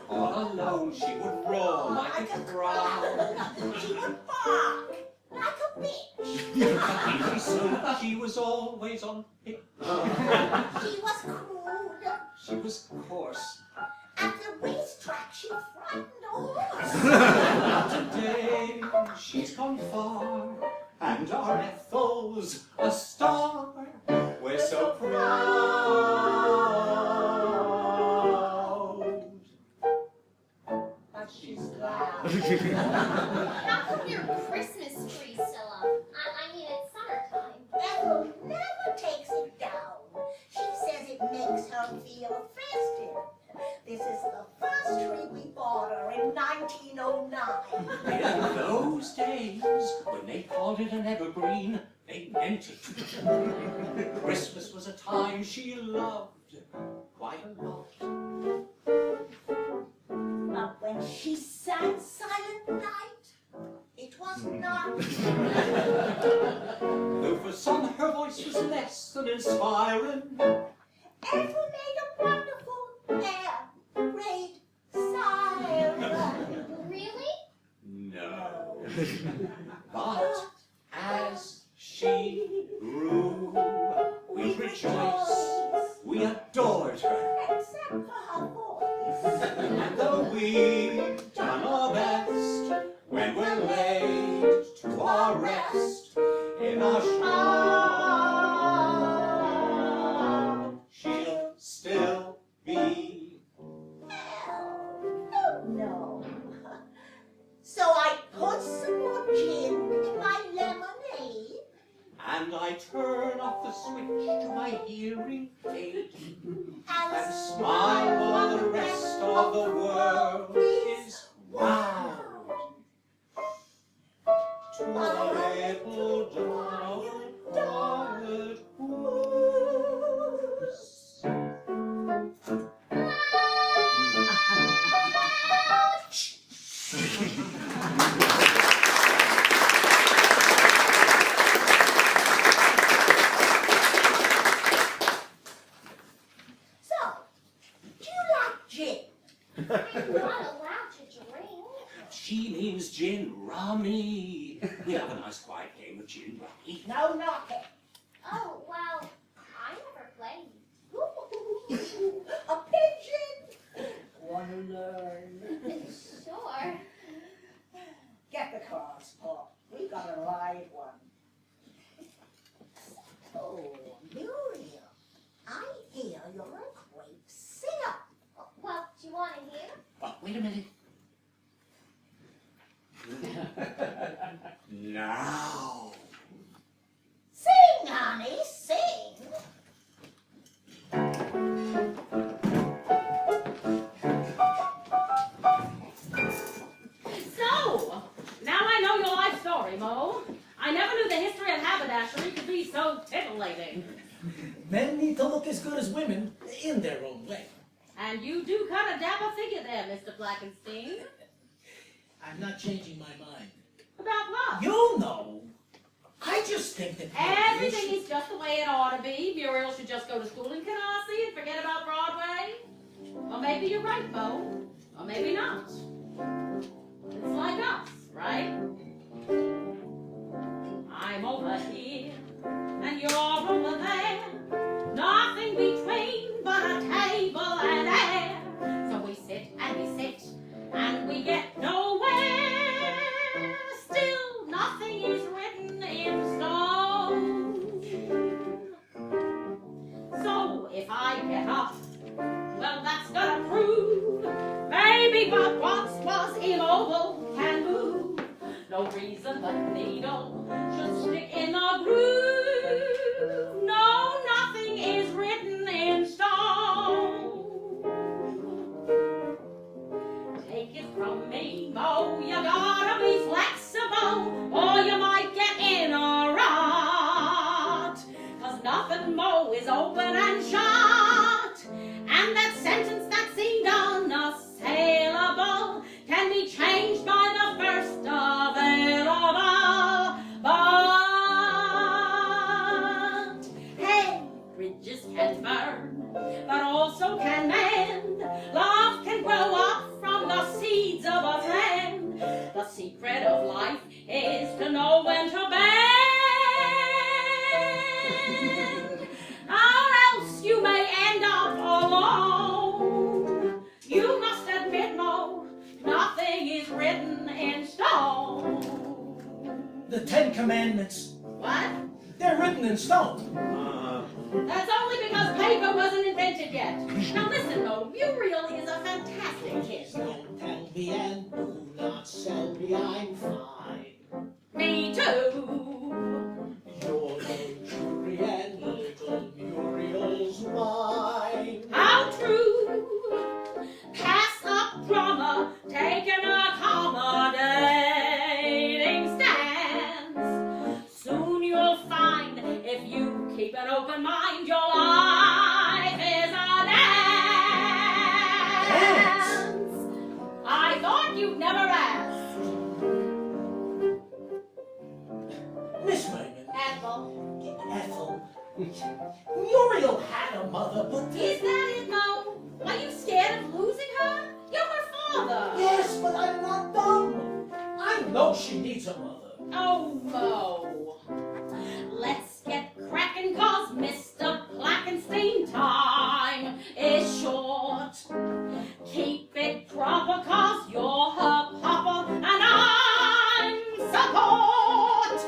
All alone, she would roar like a crow. She would bark like a bitch. So she was always on pitch. She was crude. She was coarse. At the racetrack, she frightened a horse. Today she's gone far, and our Ethel's a star. We're so proud. But she's loud. How come your Christmas tree's still up? I mean, it's summertime. Ethel never takes it down. She says it makes her feel festive. This is the first tree we bought her in 1909. In those days, when they called it an evergreen, they meant it. Christmas was a time she loved quite a lot. But when she sang Silent Night, it was not. Though for some her voice was less than inspiring, Ethel made a wonderful air raid siren. Really? no. But as she grew, we rejoiced, we adored her. Except for her voice. And though we've done our best, when we're laid to our rest in our shroud, she'll still be. No. So I put some more gin in my lemonade. And I turn off the switch to my hearing aid and smile while the rest of the world is wowed. To a little dark woods. So, do you like gin? I'm not allowed to drink. She means gin rummy. We have a nice quiet game of gin rummy. No knocking. Oh, well, I never played. A pigeon. Wanna learn? Sure. Get the cards, Paul. We got a live one. Oh, me You want to hear? Oh, wait a minute. Now. Sing, honey, sing. So, now I know your life story, Mo. I never knew the history of haberdashery could be so titillating. Men need to look as good as women in their own way. And you do cut a dapper figure there, Mr. Blackenstein. I'm not changing my mind. About what? You know. I just think that Everything is just the way it ought to be. Muriel should just go to school in Canarsie and forget about Broadway. Or maybe you're right, Mo. Or maybe not. It's like us, right? I'm over here, and you're over there. Nothing between but a table and air. So we sit, and we get nowhere. Still, nothing is written in stone. So if I get up, well, that's gonna prove maybe what once was immobile can move. No reason the needle should stick in the groove. No, nothing is written in stone. Take it from me, Mo, you gotta be flexible, or you might get in a rot. 'Cause nothing, Mo, is open and shut. And that sentence that seemed unassailable can be changed by the first available. But hey, bridges can burn, but also can mend. Love can grow up from the seeds of a friend. The secret of life is to know when to bend, or else you may end up alone. You must admit, Mo, nothing is written in stone. The 10 Commandments, What? they're written in stone. That's only because paper wasn't invented yet. Now listen, Mo, Muriel is a fantastic kid. Don't tell me and do not sell me, I'm fine. Me too. You're no jury and little Muriel's mine. How true. Pass up drama, taking accommodating stands. Soon you'll find if you keep an open mind, your life is a dance. I thought you'd never ask. Miss Raymond, Ethel. Ethel, Muriel had a mother, but Is that it, Mo? Are you scared of losing her? You're her father. yes, but I'm not dumb. I know she needs a mother. Oh, Mo. Let's get cracking, 'cause Mr. Blackenstein time is short. Keep it proper, 'cause you're her papa and I'm support.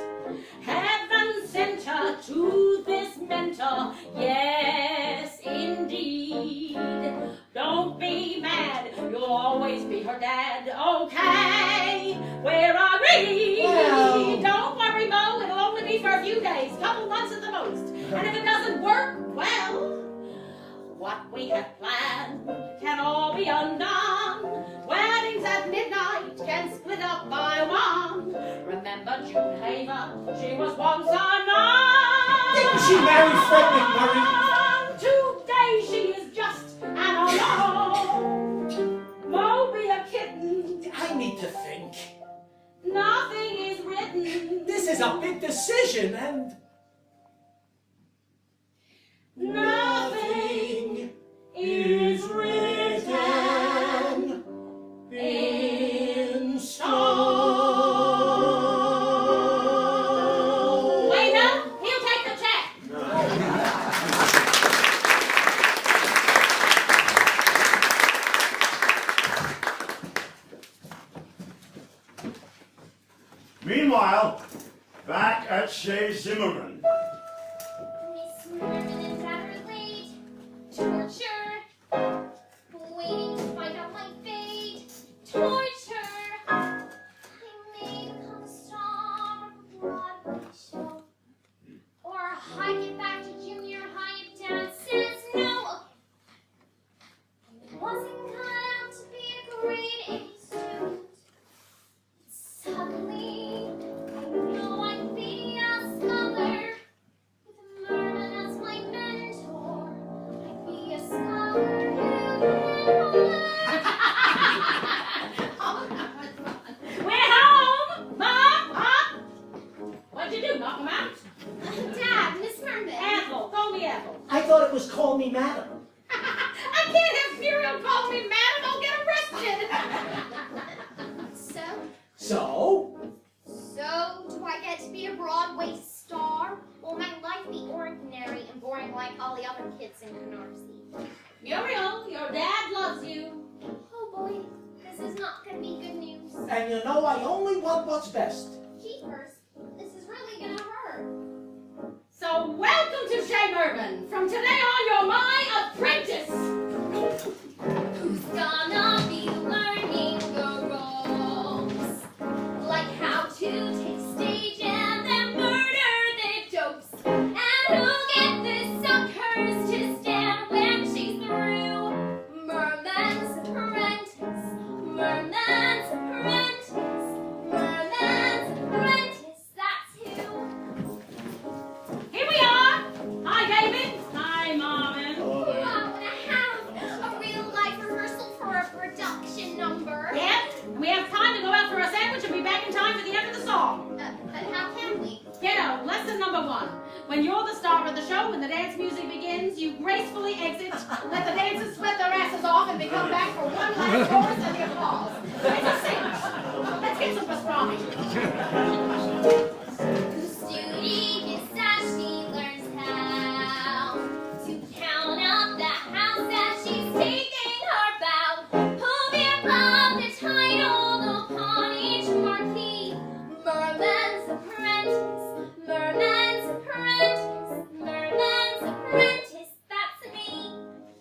Heaven sent her to this mentor, yes, indeed. Don't be mad, you'll always be her dad, okay? We're agreed. Well. Don't worry, Mo, it'll only be for a few days, couple months at the most. And if it doesn't work, well, what we have planned can all be undone. Weddings at midnight can split up by one. Remember June Haver, she was once a nun. Didn't she marry Fred McMurray? Today she is just an unknown. Mo, be a kitten. I need to think. Nothing is written. This is a big decision, and Nothing is written in stone. Wait up, he'll take the check. Meanwhile, back at Chez Zimmerman. Miss Merman and Roderick late. Torture. Waiting to find out Come out. Dad, Miss Merman. Ethel, call me Ethel. I thought it was call me madam. I can't have Muriel call me madam. I'll get arrested. So? So, do I get to be a Broadway star? Or will my life be ordinary and boring like all the other kids in Canarsie? Muriel, your dad loves you. Oh boy, this is not going to be good news. And you know I only want what's best. Keepers, this is really going to hurt. So welcome to Shea Merman. From today on, you're my apprentice. Who's gonna be learning the ropes? Like how to take stage and then murder the dopes. And who'll get the suckers to stand when she's through? Merman's apprentice, Merman's apprentice, Merman's apprentice, that's who. Here we are. Hi, David. Hi, Marvin. Ooh, I wanna have a real life rehearsal for a production number. Yeah, we have time to go out for a sandwich and be back in time for the end of the song. But how can we? Kiddo, lesson number 1. When you're the star of the show, when the dance music begins, you gracefully exit, let the dancers sweat their asses off, and become back for one last chorus and the applause. It's a cinch. Let's get some pastrami. Whose duty is that she learns how to count up the house as she's taking her bow. Who'll be above the title upon each marquee? Merman's apprentice, Merman's apprentice, Merman's apprentice, that's me.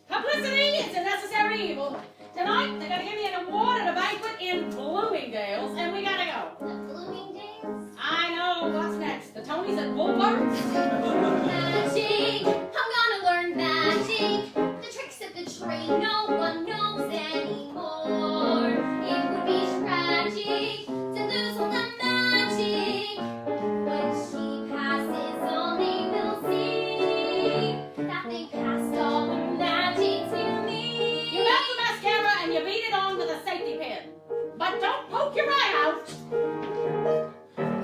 Publicity is a necessary evil. Tonight, they're going to give me an award at a banquet in Bloomingdale's, and we got to go. The Bloomingdale's? I know. What's next? The Tonys at Woolworth's? Magic, I'm gonna learn magic. The tricks of the trade no one knows anymore. It would be tragic to lose all the magic. When she passes on, they will see that they passed all the magic to me. You melt the mascara and you beat it on with a safety pin. But don't poke your eye out.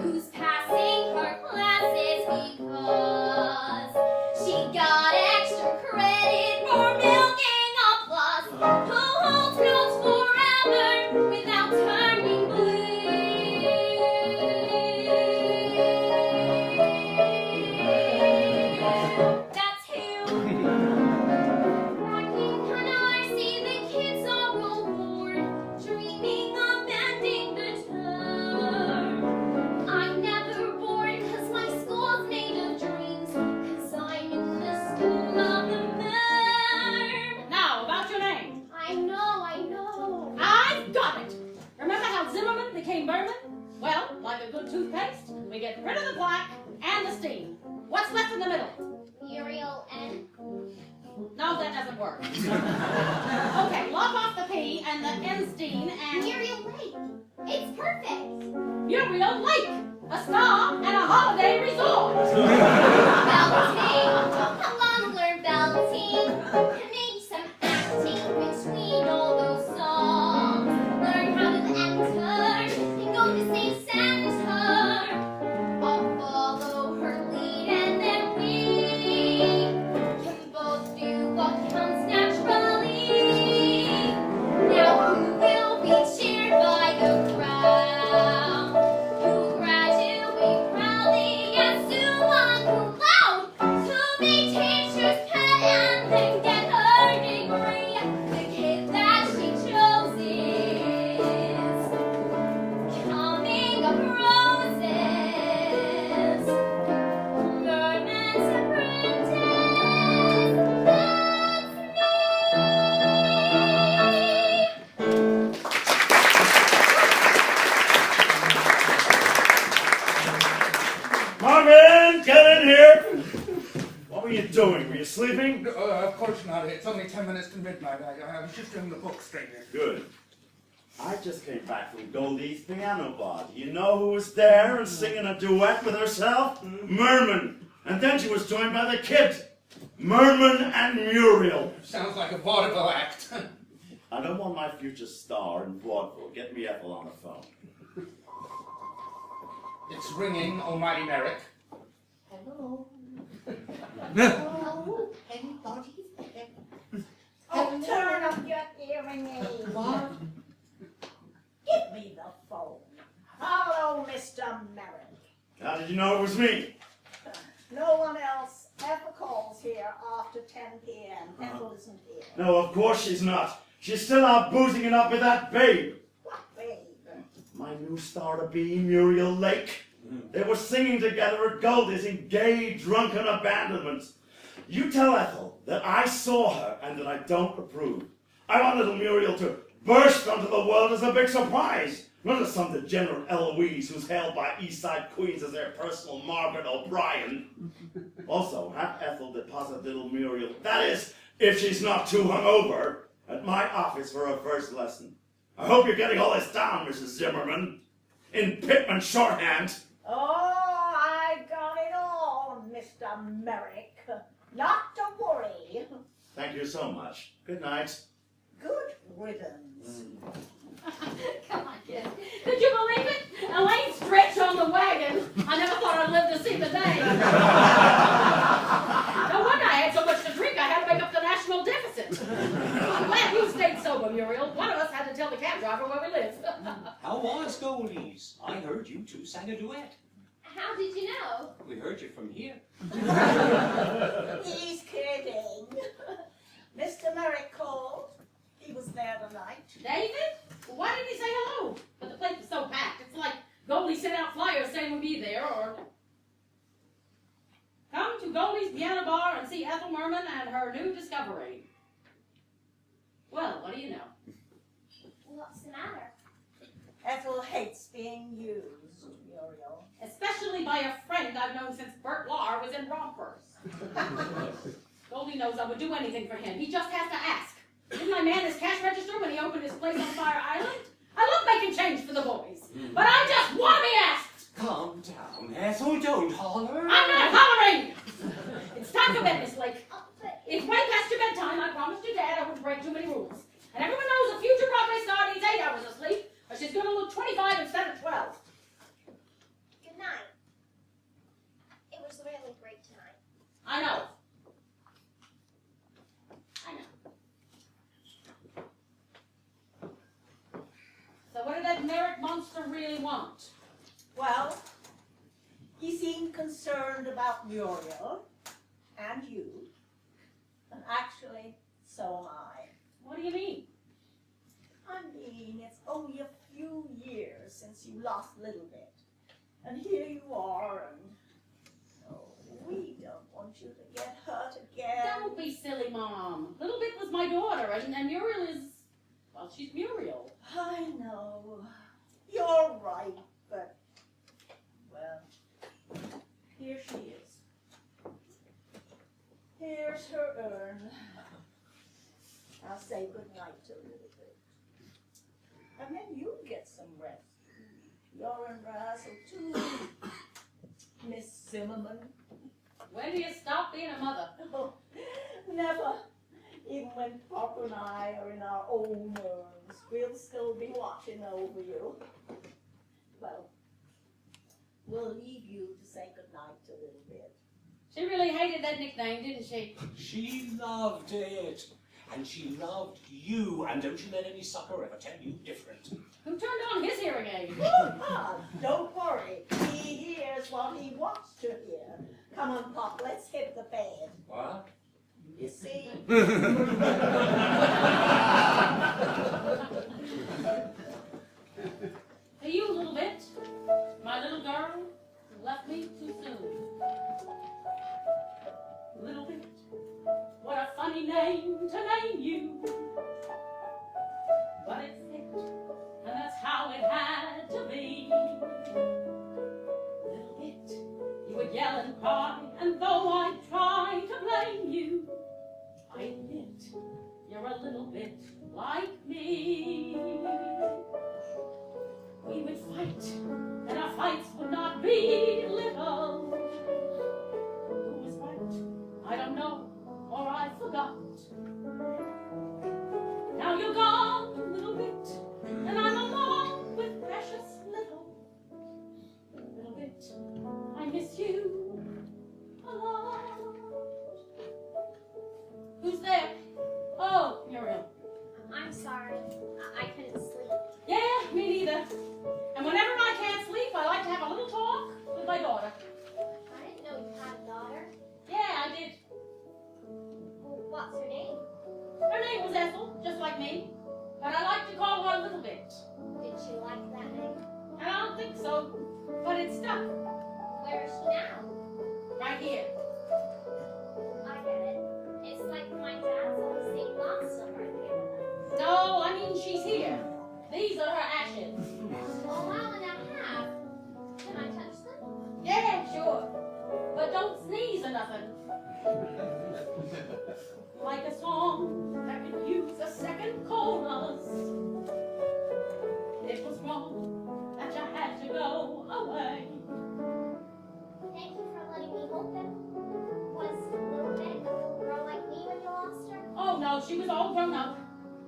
Who's passing her classes because she got extra credit for milking applause? Who holds notes forever without turning blue? That's who. Back in Canarsie, the kids are all bored, dreaming of mending the term. I'm never bored 'cause my school's made of dreams, 'cause I'm in the school of the merm. Now, about your name. I know. I've got it. Remember how Zimmerman became Merman? Well, like a good toothpaste, we get rid of the plaque and the steam. What's left in the middle? Muriel and No, that doesn't work. Okay, lop off the P and the N-steam and Muriel Lake. It's perfect. Muriel Lake, a star and a holiday resort. Belting. I'm gonna learn belting. And maybe some acting between all those songs. Learn how to enter and go to sing center. I'll follow her lead and then we can both do what comes naturally. Now who will be cheered by the crowd? Who graduate proudly as summa cum laude? To be teacher's pet and then get her degree. The kid that she chose is coming up roses. Merman's apprentice, Marvin, get in here! What were you doing? Were you sleeping? Of course not. It's only 10 minutes to midnight. I was just doing the book straight. Good. I just came back from Goldie's piano bar. Do you know who was there and singing a duet with herself? Merman. And then she was joined by the kids. Merman and Muriel. Sounds like a vaudeville act. I don't want my future star in vaudeville. Get me Ethel on the phone. It's ringing, Almighty Merrick. Oh, anybody there? Oh, turn up your hearing aid. What? Give me the phone. Hello, Mr. Merrick. How did you know it was me? No one else ever calls here after 10 p.m. Ethel isn't here. No, of course she's not. She's still out boozing it up with that babe. What babe? My new star to be, Muriel Lake. They were singing together at Goldie's in gay, drunken abandonment. You tell Ethel that I saw her and that I don't approve. I want little Muriel to burst onto the world as a big surprise, not as some degenerate Eloise who's hailed by East Side Queens as their personal Margaret O'Brien. Also, have Ethel deposit little Muriel, that is, if she's not too hungover, at my office for her first lesson. I hope you're getting all this down, Mrs. Zimmerman. In Pittman shorthand. Oh, I got it all, Mr. Merrick. Not to worry. Thank you so much. Good night. Good riddance. Come on, kid. Could you believe it? Elaine stretched on the wagon. I never thought I'd live to see the day. No wonder I had so much to drink, I had to make up the national deficit. I'm glad you stayed sober, Muriel. One of us had to tell the cab driver where we live. How was Goldie's? I heard you two sang a duet. How did you know? We heard you from here. He's kidding. Mr. Merrick called. He was there tonight. David? Why didn't he say hello? But the place was so packed. It's like Goldie sent out flyers saying we'd be there, or come to Goldie's Piano Bar and see Ethel Merman and her new discovery. Well, what do you know? What's the matter? Ethel hates being used, Muriel. Especially by a friend I've known since Bert Lahr was in Rompers. Goldie knows I would do anything for him. He just has to ask. Didn't I man his cash register when he opened his place on Fire Island? I love making change for the boys, but I just want to be asked. Calm down, Ethel. Don't holler. I'm not hollering. It's time for bed, Miss Lake. But It's way past your bedtime. I promised your dad I wouldn't break too many rules. And everyone knows a future Broadway star needs 8 hours of sleep, or she's going to look 25 instead of 12. good night. It was really great tonight. I know. I know. So what did that Merrick monster really want? Well, he seemed concerned about Muriel and you. And actually, so am I. What do you mean? I mean, it's only a few years since you lost Little Bit. And here you are, and we don't want you to get hurt again. Don't be silly, Mom. Little Bit was my daughter, and Muriel is, well, she's Muriel. I know. You're right, but, well, here she is. Here's her urn. I'll say goodnight to Little Bit. And then you get some rest. You're in rehearsal too, Miss Zimmerman. When do you stop being a mother? Oh, never. Even when Papa and I are in our own urns, we'll still be watching over you. Well, we'll leave you to say goodnight to Little Bit. She really hated that nickname, didn't she? She loved it. And she loved you. And don't you let any sucker ever tell you different. Who turned on his hearing aid? Don't worry. He hears what he wants to hear. Come on, Pop, let's hit the bed. What? You see? Hey, you Little Bit, my little girl, who left me too soon. Little Bit, what a funny name to name you. But it fit, and that's how it had to be. Little Bit, you would yell and cry, and though I try to blame you, I admit you're a little bit like me. We would fight, and our fights would not be little. Who was right? I don't know, or I forgot. Now you're gone, Little Bit, and I'm alone with precious Little. Little Bit, I miss you a lot. What's her name? Her name was Ethel, just like me. But I like to call her Little Bit. Did she like that name? I don't think so, but it stuck. Where is she now? Right here. I get it. It's like my dad's always saying lots of right here with us. No, I mean she's here. These are her ashes. Well, wow and a half. Can I touch them? Yeah, sure. But don't sneeze or nothing. Like a song that could use a second chorus. It was wrong that you had to go away. Thank you for letting me hold them. Was Little Bit a little girl like me when you lost her? Oh no, she was all grown up.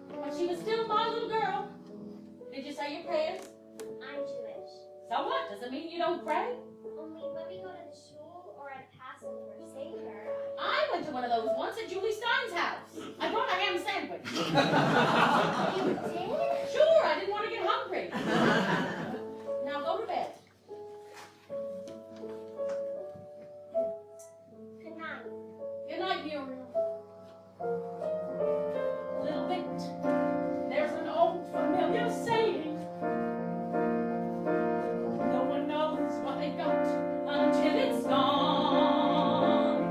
But she was still my little girl. Did you say your prayers? I'm Jewish. So what? Does it mean you don't pray? Only when we go to the shul or at Passover Seder. I went to one of those once at Julie Stein's house. I brought a ham sandwich. You did? Sure, I didn't want to get hungry. Now go to bed. Good night. Good night, Muriel. Little Bit, there's an old familiar saying. No one knows what they got until it's gone.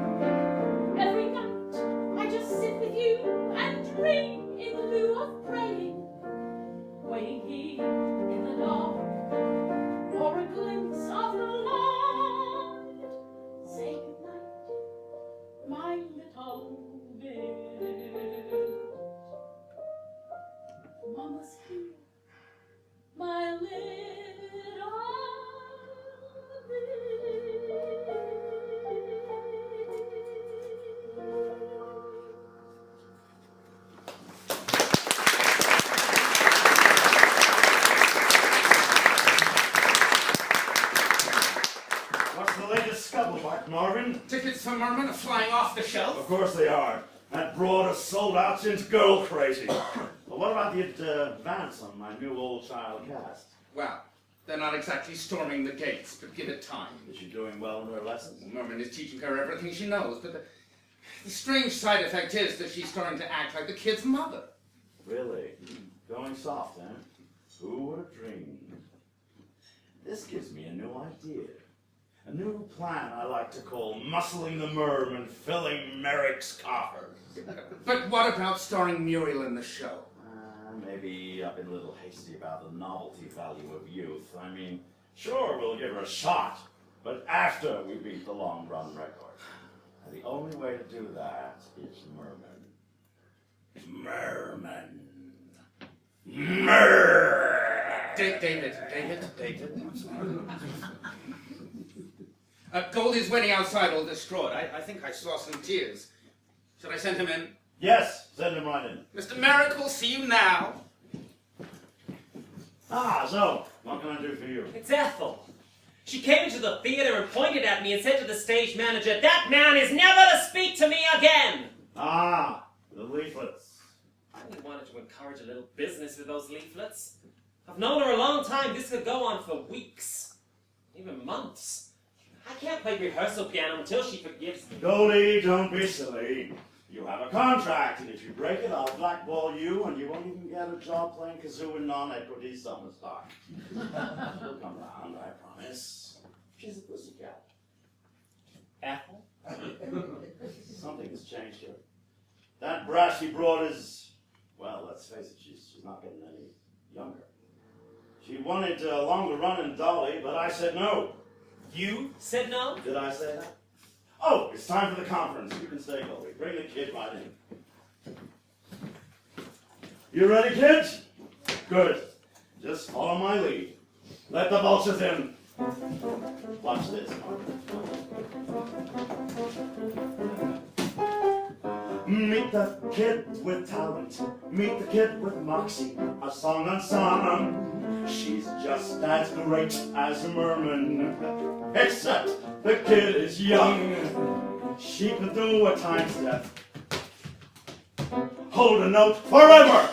Every night I just sit with you and dream in lieu of praying. Waiting here in the dark for a glimpse of the light. Say goodnight, my little bit. Mama's here, my little bit. What's the latest scuttlebutt, Marvin? Tickets for Merman are flying off the shelf. Of course they are. That broad has sold out since girl crazy. But what about the advance on my new old child cast? Well, they're not exactly storming the gates, but give it time. Is she doing well in her lessons? Merman is teaching her everything she knows, but the strange side effect is that she's starting to act like the kid's mother. Really? Going soft, eh? Who would have dreamed? This gives me a new idea. A new plan I like to call muscling the merm and filling Merrick's coffers. But what about starring Muriel in the show? Maybe I've been a little hasty about the novelty value of youth. I mean, sure, we'll give her a shot, but after we beat the long-run record. And the only way to do that is Merman. Merman. David. Goldie's waiting outside all distraught. I think I saw some tears. Should I send him in? Yes, send him right in. Mr. Merrick will see you now. Ah, so, what can I do for you? It's Ethel. She came into the theater and pointed at me and said to the stage manager, "That man is never to speak to me again!" Ah, the leaflets. I only wanted to encourage a little business with those leaflets. I've known her a long time. This could go on for weeks, even months. I can't play rehearsal piano until she forgives me. Goldie, don't be silly. You have a contract, and if you break it, I'll blackball you, and you won't even get a job playing kazoo in non-equity summer stock. She'll come round, I promise. She's a pussycat. Ethel? Something has changed here. That brashy broad is, well, let's face it, she's not getting any younger. She wanted a longer run in Dolly, but I said no. You said no? Did I say that? Oh, it's time for the conference. You can stay, Goldie. Bring the kid right in. You ready, kids? Good. Just follow my lead. Let the vultures in. Watch this. Meet the kid with talent. Meet the kid with moxie. A song unsung. She's just as great as Merman. Except the kid is young. She can do a time step. Hold a note forever.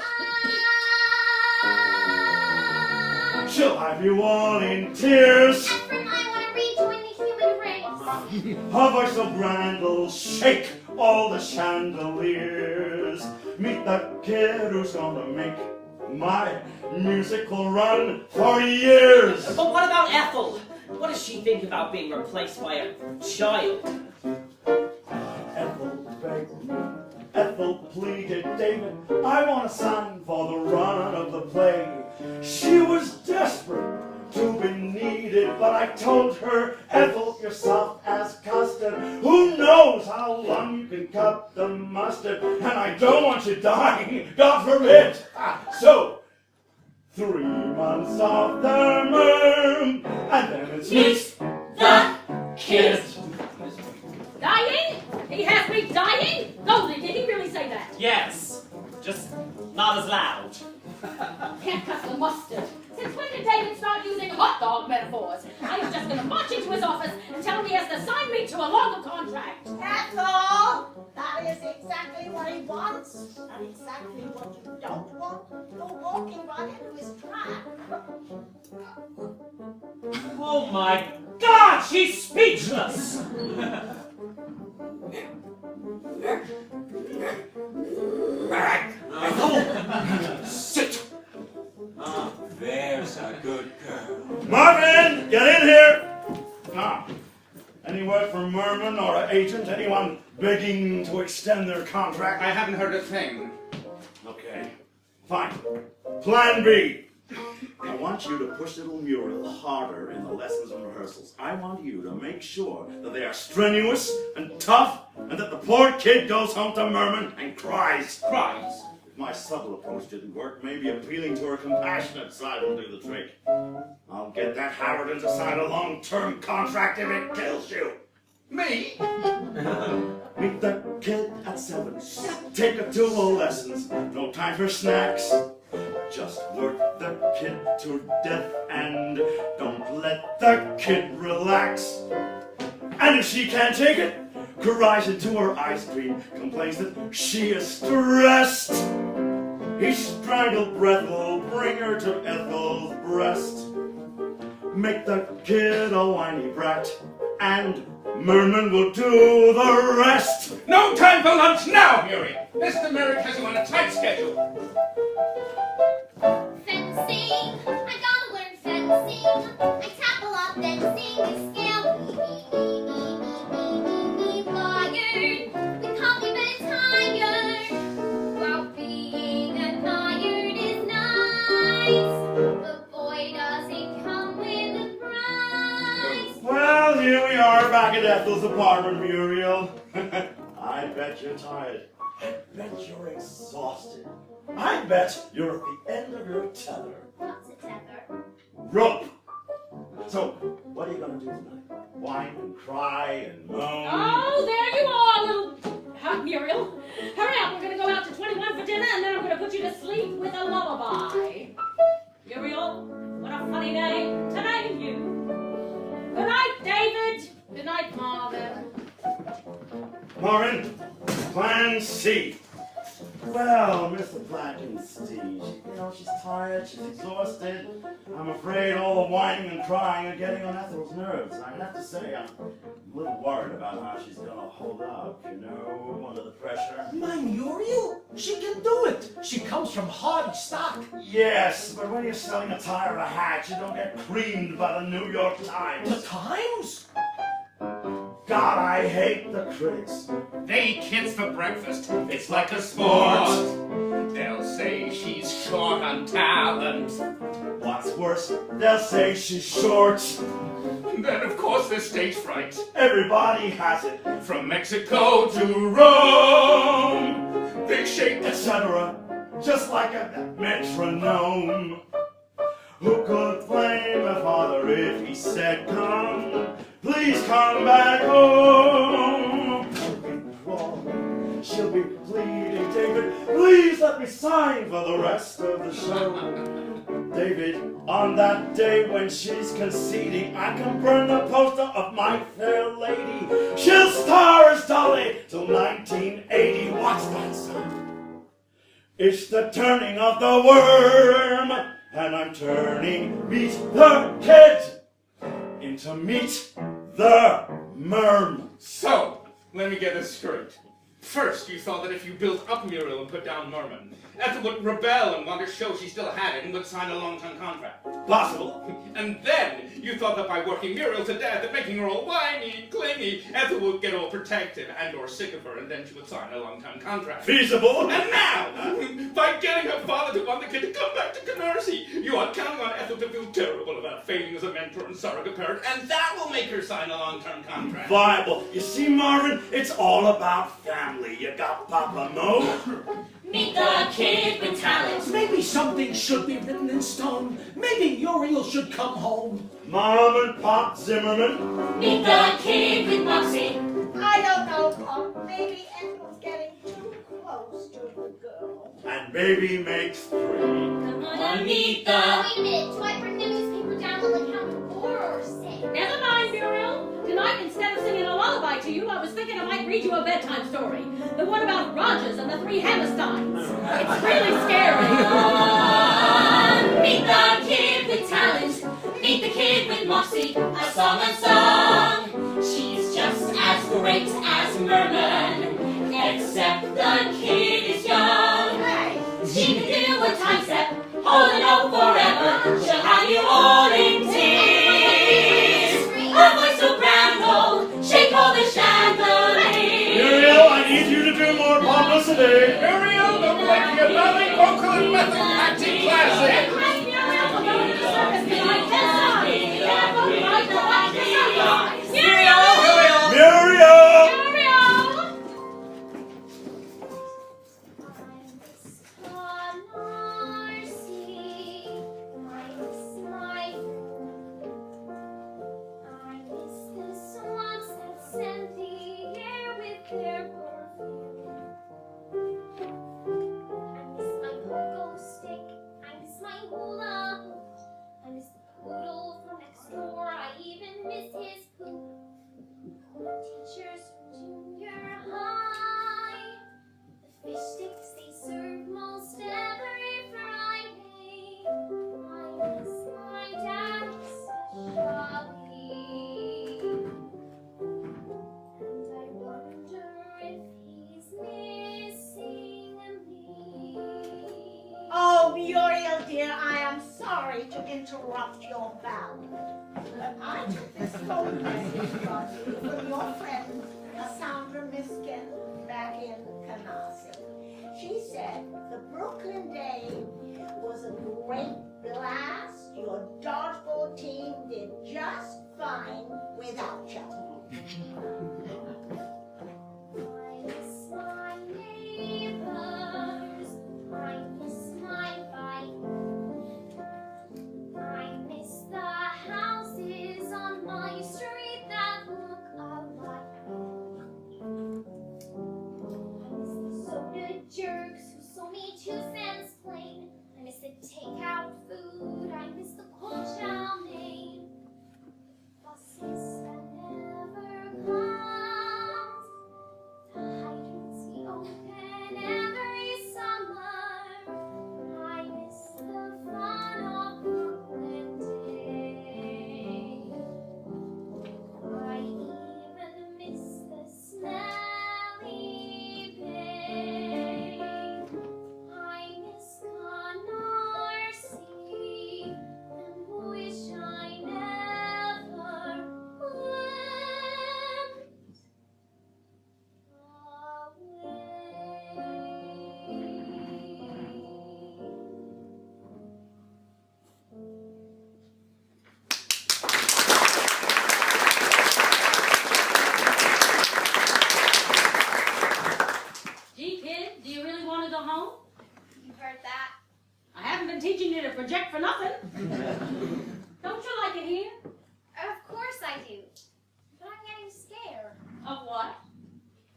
She'll have you all in tears. Ephraim, I want to rejoin the human race. Her voice so grand will shake all the chandeliers. Meet the kid who's gonna make my musical run for years. But what about Ethel? What does she think about being replaced by a child? Ethel begged me, Ethel pleaded, David, I want a son for the run of the play. She was desperate to be needed, but I told her, Ethel, you're soft as custard. Who knows how long you can cut the mustard? And I don't want you dying, God forbid. So, 3 months off the moon, and then it's Meet the Kid. Dying? He has me dying? Goldie, did he really say that? Yes, just not as loud. Can't cut the mustard. Since when did David start using hot dog metaphors? I was just going to march into his office and tell him he has to sign me to a longer contract. That's all. That is exactly what he wants, and exactly what you don't want. You're walking right into his trap. Oh my God, she's speechless! Sit! Ah, there's a good girl. Marvin, get in here! Any word from Merman or an agent? Anyone begging to extend their contract? I haven't heard a thing. Okay, fine. Plan B. I want you to push little Muriel harder in the lessons and rehearsals. I want you to make sure that they are strenuous and tough, and that the poor kid goes home to Merman and cries. Cries? If my subtle approach didn't work, maybe appealing to her compassionate side will do the trick. I'll get that Howard to sign a long-term contract if it kills you. Me? Meet the kid at 7. Take her to her lessons. No time for snacks. Just work the kid to death and don't let the kid relax. And if she can't take it, cries into her ice cream, complains that she is stressed. His strangled breath will bring her to Ethel's breast. Make the kid a whiny brat, and Merman will do the rest. No time for lunch now, Muriel. Mr. Merrick has you on a tight schedule. Fencing, I gotta learn fencing. I tap a lot, then sing a scale. Wired, we call me been tired. While being admired is nice, the boy doesn't come with a prize. Well, here we are back at Ethel's apartment, Muriel. I bet you're tired. I bet you're exhausted. I bet you're at the end of your tether. What's a tether? Rope. So, what are you gonna do tonight? Whine and cry and moan? Oh, there you are, little Muriel. Hurry up, we're going to go out to 21 for dinner, and then I'm going to put you to sleep with a lullaby. Muriel, what a funny name to name you. Good night, David. Good night, Marvin. Marvin, plan C. Well, Mr. Blackenstein, she's tired, she's exhausted. I'm afraid all the whining and crying are getting on Ethel's nerves. I have to say, I'm a little worried about how she's gonna hold up, under the pressure. My Muriel? She can do it. She comes from hardy stock. Yes, but when you're selling a tire or a hat, you don't get creamed by the New York Times. The Times? God, I hate the critics. They eat kids for breakfast. It's like a sport. They'll say she's short on talent. What's worse, they'll say she's short. Then, of course, there's stage fright. Everybody has it. From Mexico to Rome, they shake the Etc. Just like a metronome. Who could blame a father if he said, come, please come back home? She'll be crawling, she'll be pleading, David, please let me sign for the rest of the show. David, on that day when she's conceding, I can burn the poster of My Fair Lady. She'll star as Dolly till 1980. What's that sound? It's the turning of the worm, and I'm turning Meet the Kid into Meet The merman. So, let me get this straight. First, you thought that if you built up Muriel and put down Merman, Ethel would rebel and want to show she still had it and would sign a long-term contract. Possible. And then, you thought that by working Muriel to death and making her all whiny and clingy, Ethel would get all protective and or sick of her, and then she would sign a long-term contract. Feasible. And now, by getting her father to want the kid to come back to Canarsie, you are counting on Ethel to feel terrible about failing as a mentor and surrogate parent, and that will make her sign a long-term contract. Viable. You see, Marvin, it's all about family. You got Papa Mo. Meet the kid with talent. Maybe something should be written in stone. Maybe Uriel should come home. Mom and Pop Zimmerman. Meet the kid with Moxie. I don't know, Pop. Maybe Ethel's getting too close to the girl. And baby makes 3. Come on and meet the... Wait a minute, do I bring the newspaper down on the count of 4 or 6? Never mind, Muriel. Tonight, instead of singing a lullaby to you, I was thinking I might read you a bedtime story. The one about Rogers and the 3 Hammersteins. It's really scary. Meet the kid with talent. Meet the kid with Moxie. A song and song. She's just as great as Merman, except the kid is young. She can do a time step, hold a note forever. She'll have you all in tears. Her voice so grand, oh, shake all the chandeliers. Muriel, I need you to do more publicity. Muriel, the lady of belly vocal and method acting classes. Hi, Muriel. We're going to the circus tonight. Careful, you might go out to sunrise. Muriel! Muriel! Teachers from junior high, the fish sticks they serve most every Friday. I miss my dad especially, and I wonder if he's missing me. Oh, Muriel dear, I am sorry to interrupt your ballad. But I took this phone message from you from your friend Cassandra Miskin back in Canarsie. She said the Brooklyn Day was a great blast. Your dodgeball team did just fine without you. I miss my neighbors. I miss my bike. I miss the houses on my street that look alike. I miss the soda jerks who sold me 2 cents plain. I miss the takeout food. I miss the cold chow mein. Buses that never comes. The hydrants we open every summer. I miss the fun of Brooklyn Day. I even miss the smelly bay. I miss Canarsie and wish I never went Gee, kid, do you really want to go home? You heard that? I haven't been teaching you to project for nothing. Don't you like it here? Of course I do. But I'm getting scared. Of what?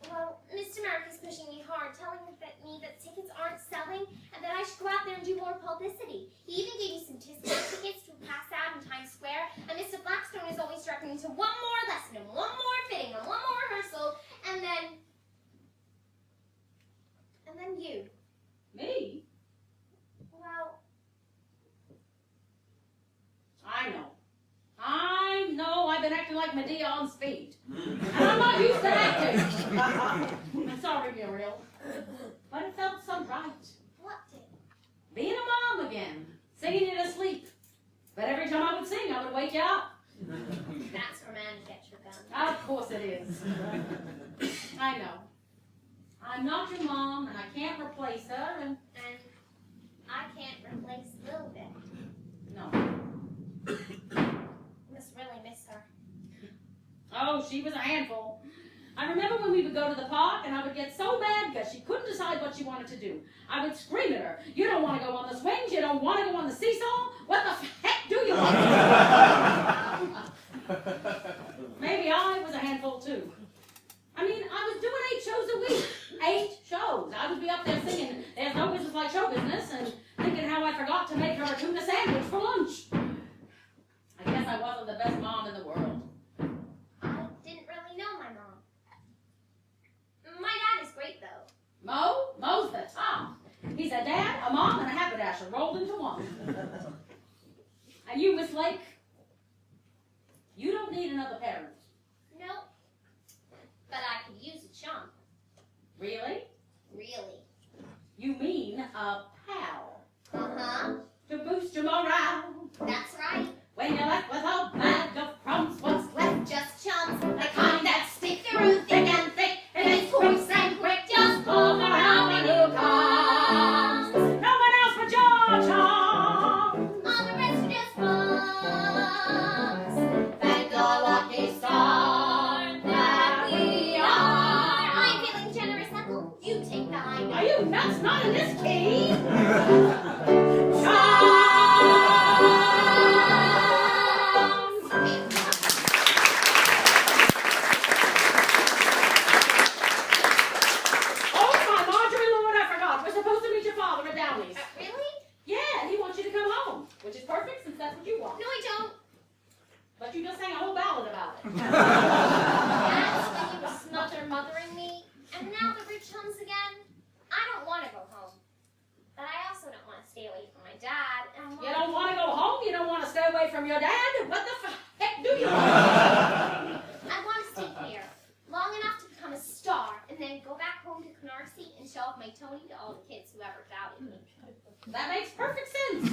Well, Mr. Merrick is pushing me hard, telling me that tickets aren't selling and that I should go out there and do more publicity. He even gave me some tickets to pass out in Times Square, and Mr. Blackstone is always directing me to one more lesson and one more fitting and one more rehearsal, and then you. Me? Well, I know. like Medeon's feet. And I'm not used to acting. I'm sorry, Muriel. But it felt so right. What did? Being a mom again. Singing you to sleep. But every time I would sing, I would wake you up. That's romantic at your gun. Of course it is. I know. I'm not your mom, and I can't replace her, and I can't replace Lil Bit. no. Must really miss her. Oh, she was a handful. I remember when we would go to the park, and I would get so mad because she couldn't decide what she wanted to do. I would scream at her, "You don't want to go on the swings, you don't want to go on the seesaw, what the heck do you want to do?" Maybe I was a handful too. I mean, I was doing 8 shows a week. 8 shows. I would be up there singing "There's No Business Like Show Business" and thinking how I forgot to make her a tuna sandwich for lunch. I guess I wasn't the best mom in the world. I didn't really know my mom. My dad is great, though. Mo's the top. He's a dad, a mom, and a haberdasher rolled into one. And you, Miss Lake, you don't need another parent. Nope. But I could use a chum. Really? Really. You mean a pal. Uh-huh. To boost your morale. That's right. When you're left with a bag of crumbs, what's left? Just chums, the kind that stick through thick and thick. It is quick and quick, just pull for anyone who comes. No one else but your chum. All the rest are just bums. Thank the lucky star that we are. I'm feeling generous, Ethel. You take the high note. Are you nuts? Not in this key. But you just sang a whole ballad about it. That's when you were mothering me, and now that we're chums again, I don't want to go home. But I also don't want to stay away from my dad. And You don't want to go home? You don't want to stay away from your dad? What the heck do you want? I want to stay here long enough to become a star, and then go back home to Canarsie and show off my Tony to all the kids who ever doubted me. That makes perfect sense.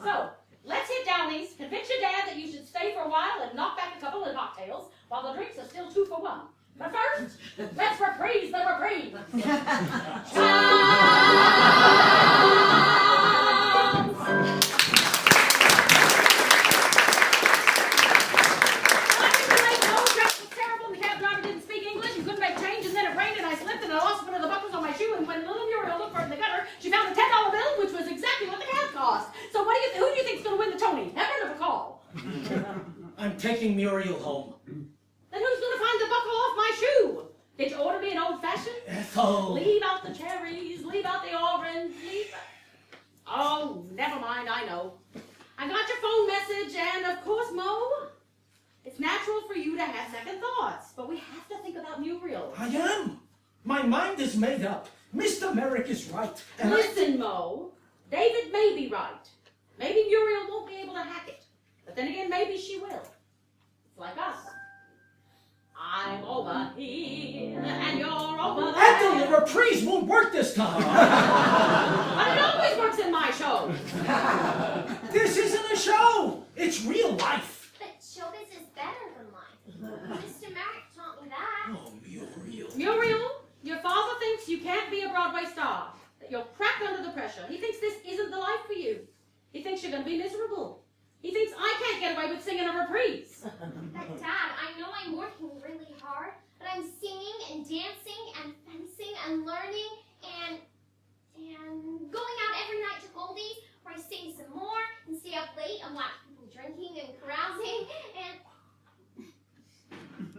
So, let's hit Downey's, convince your dad that you should stay for a while and knock back a couple of cocktails while the drinks are still 2 for 1. But first, let's reprise the reprieve. She found a $10 bill, which was exactly what the cab cost. So who do you think's going to win the Tony? Never heard of a call. I'm taking Muriel home. Then who's going to find the buckle off my shoe? Did you order me an old-fashioned? Ethel. Leave out the cherries, leave out the orange, Oh, never mind, I know. I got your phone message, and of course, Mo, it's natural for you to have second thoughts, but we have to think about Muriel. I am. My mind is made up. Mr. Merrick is right. And Listen, Mo, David may be right. Maybe Muriel won't be able to hack it. But then again, maybe she will. It's like us. I'm over here, and you're over there. Ethel, the reprise won't work this time. But it always works in my show. This isn't a show. It's real life. But showbiz is better than life. Mr. Merrick taught me that. Oh, Muriel. Muriel, your father thinks you can't be a Broadway star, that you'll crack under the pressure. He thinks this isn't the life for you. He thinks you're going to be miserable. He thinks I can't get away with singing a reprise. But Dad, I know I'm working really hard, but I'm singing and dancing and fencing and learning and going out every night to Goldie's where I sing some more and stay up late and watch people drinking and carousing and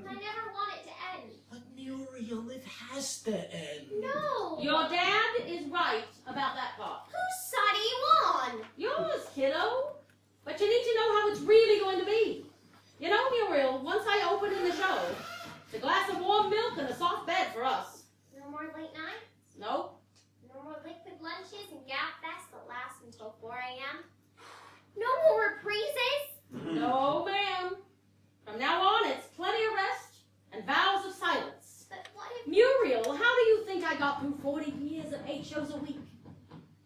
I never want it to end. But Muriel, it has to end. No! Your dad is right about that part. Whose side are you on? Yours, kiddo. But you need to know how it's really going to be. You know, Muriel, once I open in the show, it's a glass of warm milk and a soft bed for us. No more late nights? Nope. No more liquid lunches and gap fests that last until 4 a.m.? No more reprises? No, ma'am. From now on, I got through 40 years of 8 shows a week.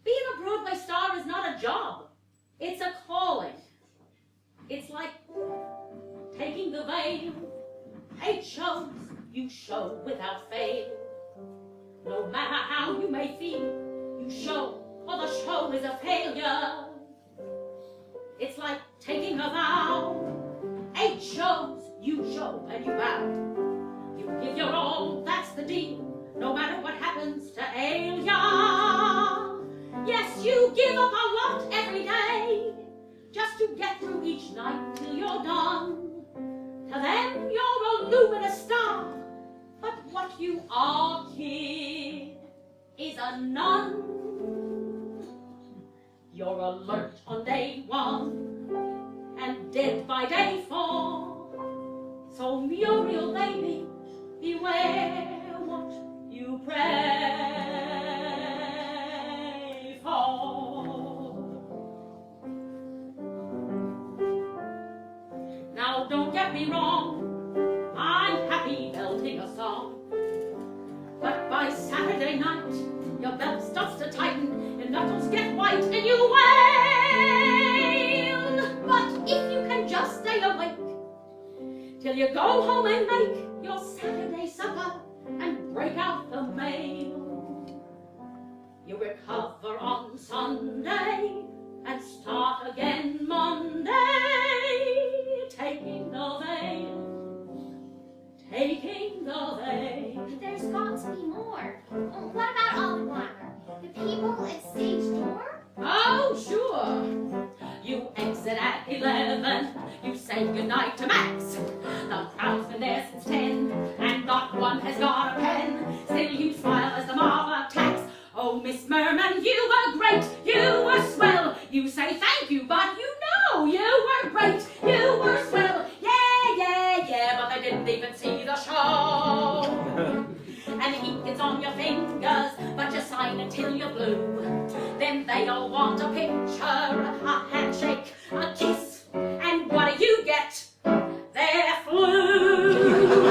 Being a Broadway star is not a job. It's a calling. It's like taking the veil. 8 shows you show without fail. No matter how you may feel, you show or the show is a failure. It's like taking a vow. 8 shows you show and you bow. You give your all, that's the deal. No matter what happens to ail ya. Yes, you give up a lot every day just to get through each night till you're done. To them, you're a luminous star, but what you are, kid, is a nun. You're alert on day 1 and dead by day 4. So Muriel, baby, beware what you pray for. Now don't get me wrong, I'm happy belting a song. But by Saturday night, your belt starts to tighten, your knuckles get white, and you wail. But if you can just stay awake till you go home and make your Saturday supper and break out the mail, you recover on Sunday and start again Monday, taking the veil, taking the veil. There's got to be more. What about all the glamour? The people at stage door? Oh, sure. You exit at 11. You say goodnight to Max. The crowd's been there since 10, and not one has got a pen. Still you smile as the mob attacks. Oh, Miss Merman, you were great. You were swell. You say thank you, but you know you were great. You were swell. Yeah, yeah, yeah, but they didn't even see the show. And the ink gets on your fingers, but you sign until you're blue. Then they all want a picture, a handshake, a kiss, and what do you get? Their flu.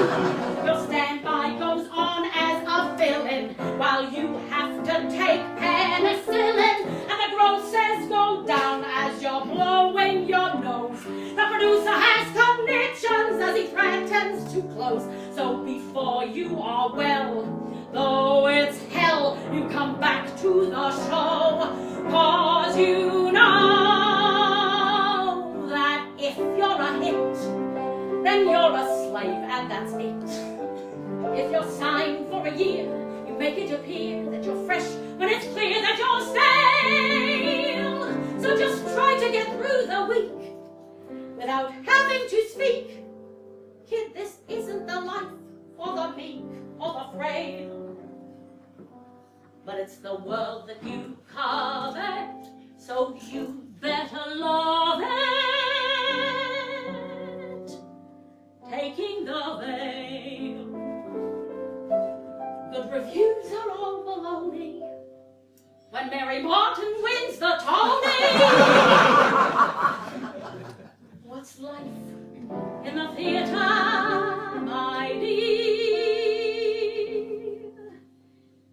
Your standby goes on as a fill-in, while you have to take penicillin, and the grosses go down as you're blowing your nose. The producer has connections as he threatens to close. So before you are well, though it's hell, you come back to the show, 'cause you know that if you're a hit, then you're a slave and that's it. If you're signed for a year, you make it appear that you're fresh when it's clear that you're stale. So just try to get through the week without having to speak. Kid, this isn't the life for the meek or the frail, but it's the world that you covet, so you better love it. Taking the veil. Good reviews are all baloney when Mary Martin wins the Tony. What's life in the theatre, my dear?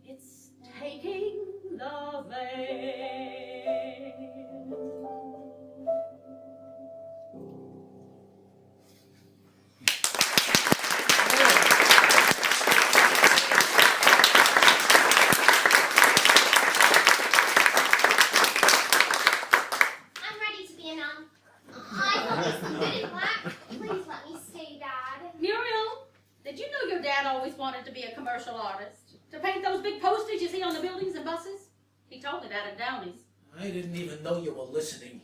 It's taking the veil. I'm ready to be a nun. I thought this was good and black. Please let me stay, Dad. Muriel, did you know your dad always wanted to be a commercial artist? To paint those big posters you see on the buildings and buses? He told me that at Downey's. I didn't even know you were listening.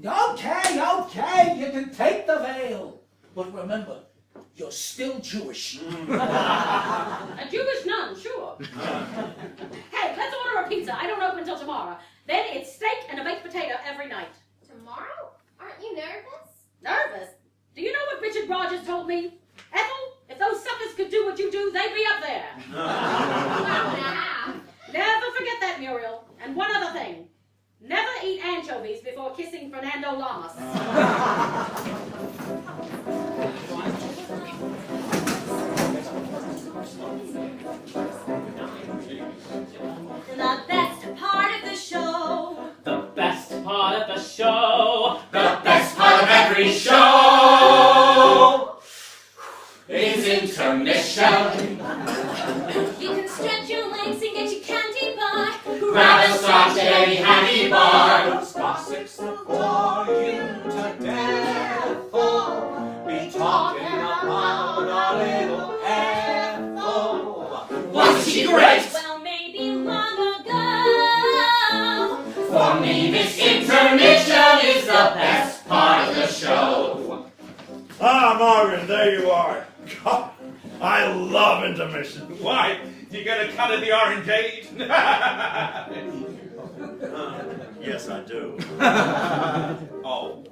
Okay, okay, you can take the veil. But remember, you're still Jewish. A Jewish nun, sure. Hey, let's order a pizza. I don't open until tomorrow. Then it's steak and a baked potato every night. Tomorrow? Aren't you nervous? Nervous? Do you know what Richard Rogers told me? Ethel, if those suckers could do what you do, they'd be up there. Never forget that, Muriel. And one other thing. Never eat anchovies before kissing Fernando Lamas. grab a Scotch Eddie Hattie bar. Those gossips will bore you to death. Oh, be talking about our little Ethel. Wasn't she great? Well, maybe long ago. For me, this intermission is the best part of the show. Ah, Marvin, there you are. God, I love intermission. Why? You gonna cut at the orangeade? Yes, I do. Oh.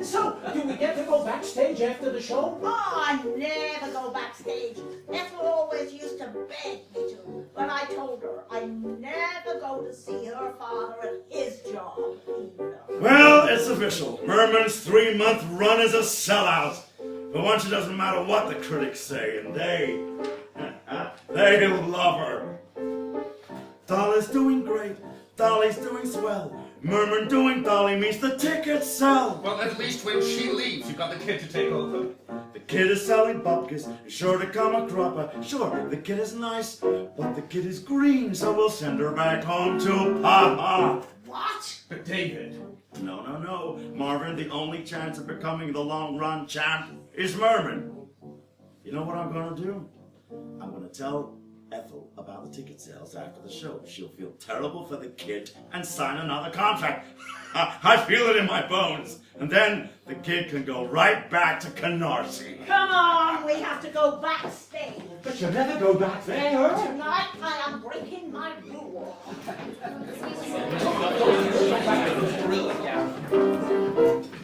So, do we get to go backstage after the show? Oh, I never go backstage. Ethel always used to beg me to. But I told her I never go to see her father at his job either. Well, it's official. Merman's 3-month run is a sellout. But once it doesn't matter what the critics say, and they love her. Dolly's doing great. Dolly's doing swell. Merman doing Dolly means the tickets sell. Well, at least when she leaves, you got the kid to take over. The kid is selling bupkis, sure to come a cropper. Sure, the kid is nice, but the kid is green, so we'll send her back home to Papa. What? But David. No. Marvin, the only chance of becoming the long-run champ is Merman. You know what I'm going to do? I'm going to tell Ethel about the ticket sales after the show. She'll feel terrible for the kid and sign another contract. I feel it in my bones. And then the kid can go right back to Canarsie. Come on, we have to go backstage. But you'll never go back there. Tonight I am breaking my rule.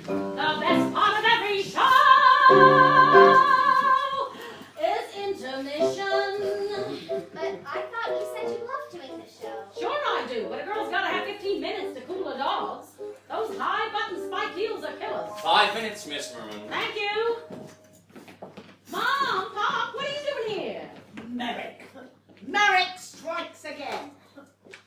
The best part of every show is intermission. But I thought you said you loved doing the show. Sure I do, but a girl's gotta have 15 minutes to cool her dogs. Those high-button spiked heels are killers. 5 minutes, Miss Merman. Thank you. Mom, Pop, what are you doing here? Merrick. Merrick strikes again.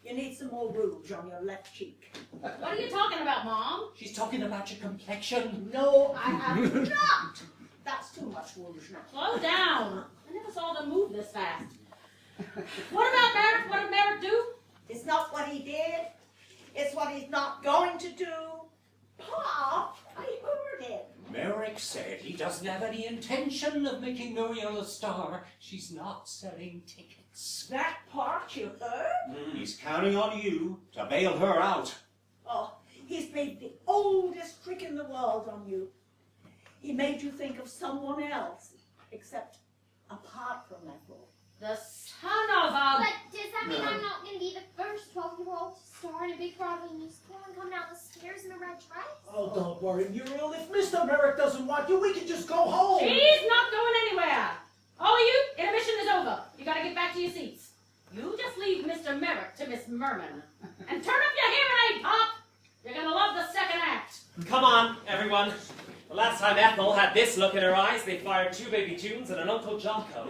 You need some more rouge on your left cheek. What are you talking about, Mom? She's talking about your complexion. No, I have not. That's too much rouge now. Slow down. I never saw them move this fast. What about Merrick? What did Merrick do? It's not what he did. It's what he's not going to do. Pop, I heard him. Merrick said he doesn't have any intention of making Muriel a star. She's not selling tickets. That part you heard? He's counting on you to bail her out. Oh, he's played the oldest trick in the world on you. He made you think of someone else, except apart from Ethel. The son of a... But does that mean I'm not going to be the first 12-year-old to star in a big Broadway musical and come down the stairs in a red dress? Oh, don't worry, Muriel. If Mr. Merrick doesn't want you, we can just go home. She's not going anywhere. All of you, intermission is over. You gotta get back to your seats. You just leave Mr. Merrick to Miss Merman. And turn up your hearing aid, Pop. You're gonna love the second act. Come on, everyone. The last time Ethel had this look in her eyes, they fired 2 baby tunes and an Uncle Jocko.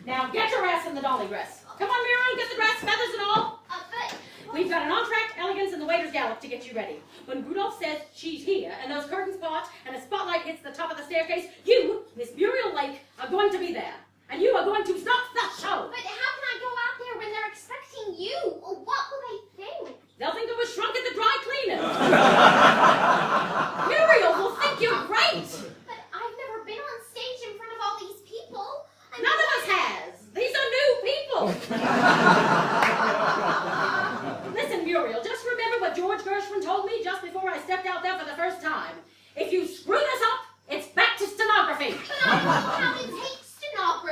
Now get your ass in the dolly dress. Come on, Muriel, get the dress, feathers and all. But... We've got an entr'acte, elegance, and the waiter's gallop to get you ready. When Rudolph says she's here, and those curtains part, and a spotlight hits the top of the staircase, you, Miss Muriel Lake, are going to be there. And you are going to stop the show. But how can I go out there when they're expecting you? What will they think? They'll think it was shrunk at the dry cleaners. Muriel will think you're great. But I've never been on stage in front of all these people. None of us has. These are new people. Listen, Muriel, just remember what George Gershwin told me just before I stepped out there for the first time. If you screw this up, it's back to stenography. But I don't know how to take stenography.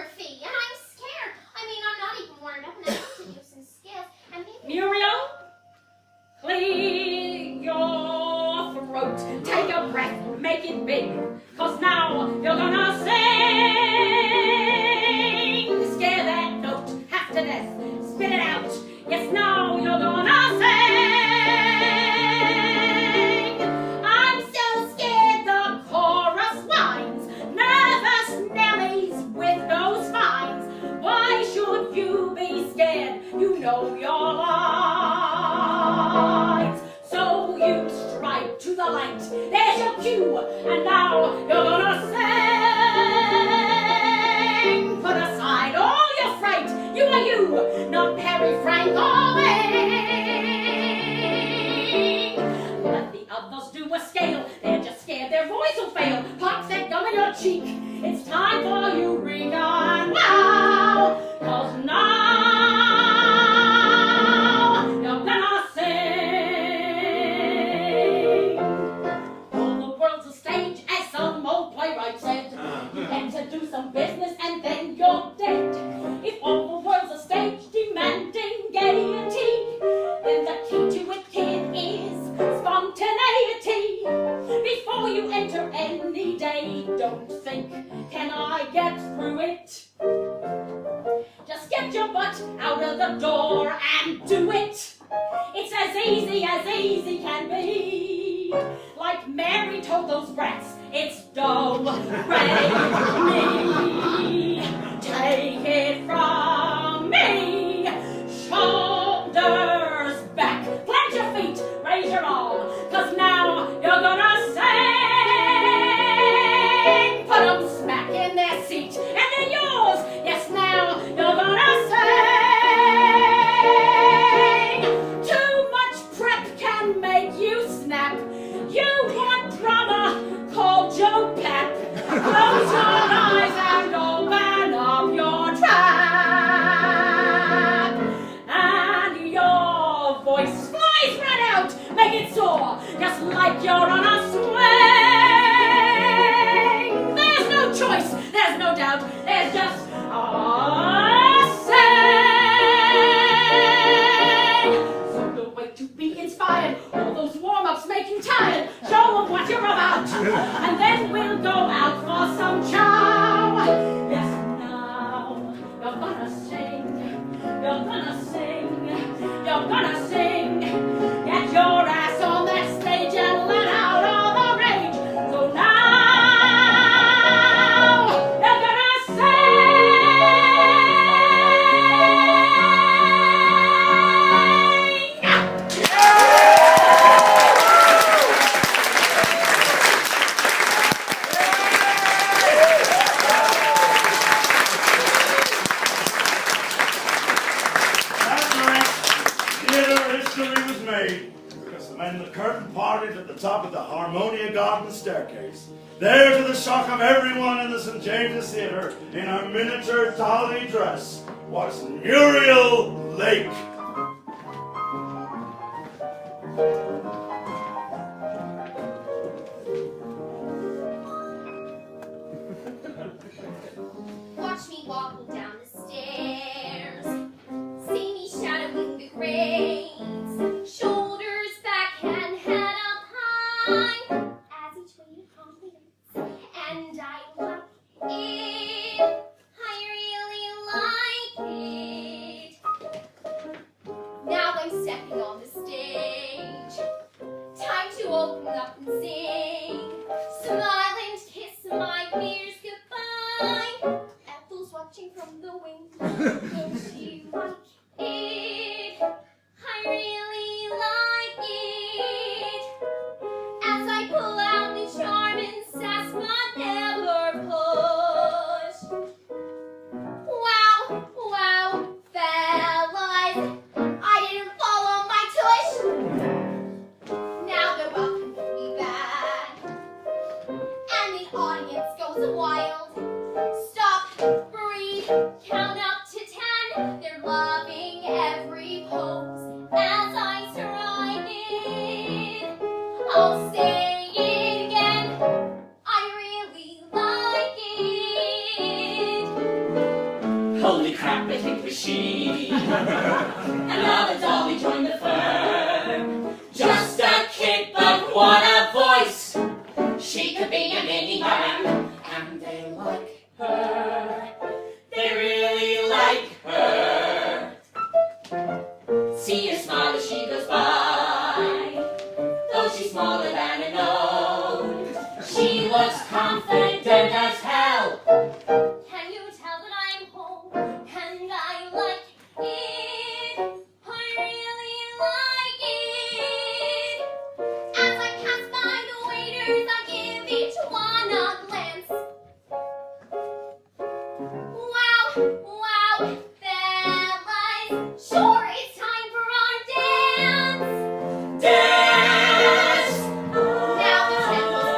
do some business, and then you're dead. If all the world's a stage demanding gaiety, then the key to it, kid, is spontaneity. Before you enter any day, don't think, can I get through it? Just get your butt out of the door and do it. It's as easy can be. Like Mary told those brats, it's do, re, mi. Take it from me. Shoulders back, plant your feet, raise your arm, 'cause now you're gonna sing. Put 'em smack in their seat, and they're yours. Yes, now you're gonna sing. Too much prep can make you snap. You want drama? Call Joe Pep. Close your eyes and open up your trap. And your voice flies right out. Make it soar, just like you're on a swing. There's no choice, there's no doubt, there's just a sing. So don't wait to be inspired. All those warm-ups make you tired. Show them what you're about, and then we'll go out for some chow. Yes, now you're gonna sing. You're gonna sing. You're gonna sing. Get your ass on that stage and let out all the rage. So now you're gonna That night, theater history was made because when the curtain parted at the top of the Harmonia Garden staircase, there to the shock of everyone in the St. James's Theater in her miniature dolly dress was Muriel Lake. Watch me walking down the stairs. See me shadowing the grates. Shoulders back and head up high. As each way compliments. And I like it. I really like it. Now I'm stepping on the stage. Time to open up and sing. Smile and kiss my fears goodbye. Ethel's watching from the wing. Don't you like it? I really like it. As I pull out the charm and sass but never push. Wow, wow, fellas, I didn't follow my tush. Now they're welcoming me back, and the audience goes wild. Stop, breathe, count up to 10. They're loving every pose as I stride it. I'll say it again. I really like it. Holy crap, I think was she. Another dolly joined the fun. Just a kid, but what a voice. She could be a minivan. And they like her. They really like her. See her smile as she goes by. Though she's smaller than a node, she looks confident as hell. Can you tell that I'm home? And I like it. I really like it. As I pass by the waiters, I'll give each one a glance. Wow, wow, fellas. Sure, it's time for our dance. Dance! Now the temple's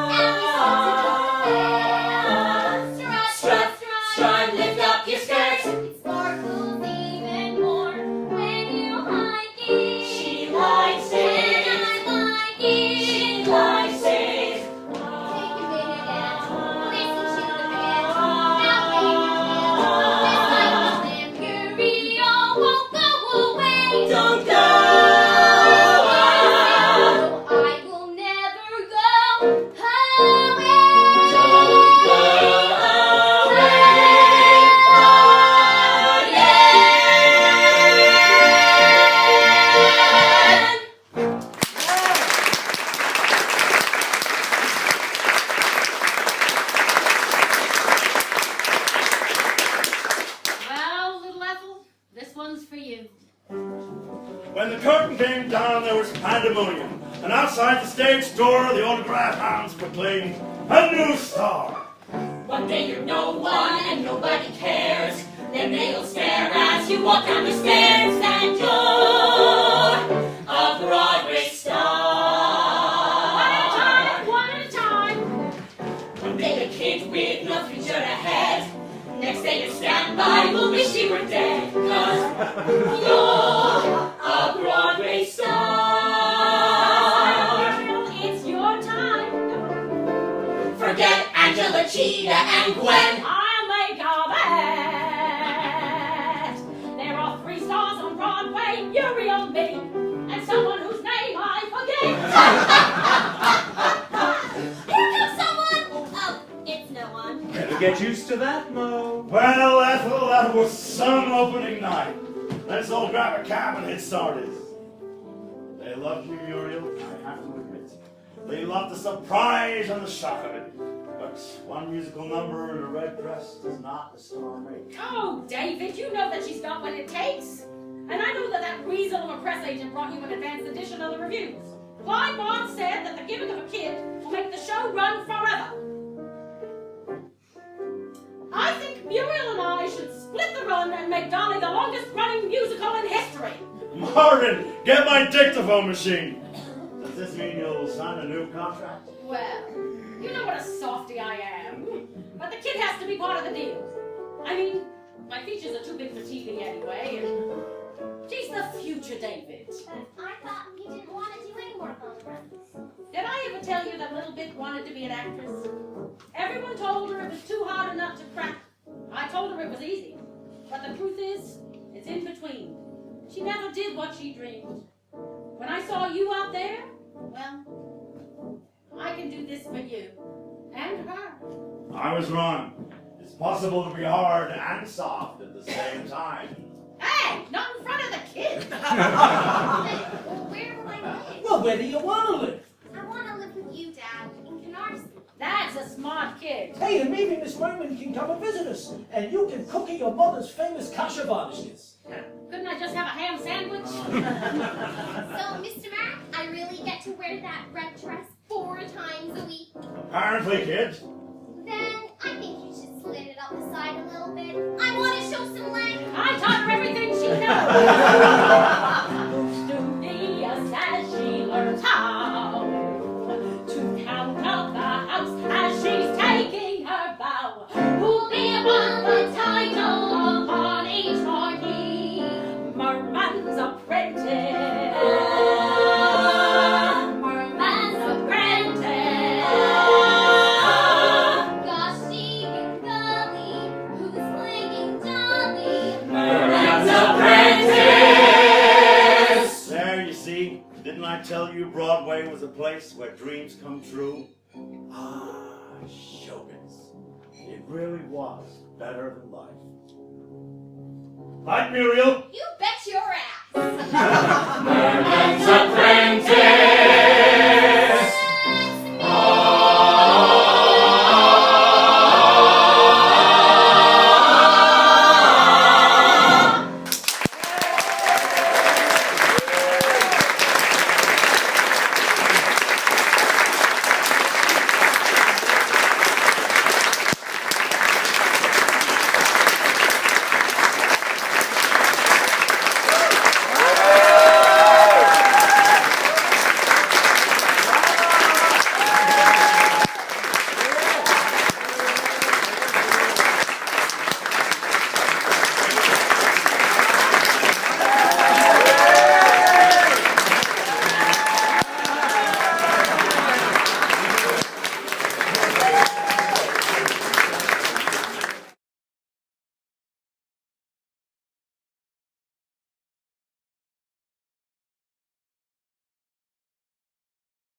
and we start to do the dance. Strut, strut, Strut, lift up your skirt. It sparkles even more when you like it. She likes it. And I like it. She likes it. Take a minute and curtain came down, there was pandemonium. And outside the stage door, the autograph hounds proclaimed a new star. One day you're no one and nobody cares. Then they'll stare as you walk down the stairs, and you're a Broadway star. One at a time. One day a kid with no future ahead. Next day you stand by, will wish you were dead. 'Cause you're a Broadway star. It's your time. Forget Angela, Cheetah, and Gwen. I'll make a bet. There are 3 stars on Broadway, Uriel, me, and someone whose name I forget. Here comes someone! Oh, it's no one. Better get used to that, Mo. Well, Ethel, that was some opening night. Let's all grab a cab and hit Sardis. They loved you, Muriel, I have to admit. They loved the surprise and the shock of it. But one musical number in a red dress does not a star make. Oh, David, you know that she's got what it takes. And I know that weasel of a press agent brought you an advanced edition of the reviews. Clyde Barnes said that the giving of a kid will make the show run forever. I think Muriel and I should split the run and make Dolly the longest running musical in history. Martin, get my dictaphone machine. Does this mean you'll sign a new contract? Well, you know what a softy I am. But the kid has to be part of the deal. I mean, my features are too big for TV anyway, and she's the future David. But I thought he didn't want to do any more of those runs. Did I ever tell you that little Bit wanted to be an actress? Everyone told her it was too hard a nut to crack. I told her it was easy. But the truth is, it's in between. She never did what she dreamed. When I saw you out there, well, I can do this for you. And her. I was wrong. It's possible to be hard and soft at the same time. Hey, not in front of the kid. Well, where will I live? Well, where do you want to live? I want to live with you, Dad, in Canarsie. That's a smart kid. Hey, and maybe Miss Merman can come and visit us, and you can cook your mother's famous kasha varnishes. Couldn't I just have a ham sandwich? So, Mr. Mac, I really get to wear that red dress 4 times a week. Apparently, kid. Then I think you should slit it up the side a little bit. I want to show some leg. I taught her everything she knows. Studious as she learns how to count up the house as she's taking her bow. Who'll be upon the title upon each marquee? Merman's apprentice. Merman's apprentice. Goshie and Gully, who's slinging Dolly? Merman's apprentice. There, you see. Didn't I tell you Broadway was a place where dreams come true? Ah, showbiz. It really was better than life. Right, Muriel? You bet your ass. Merman's apprentice.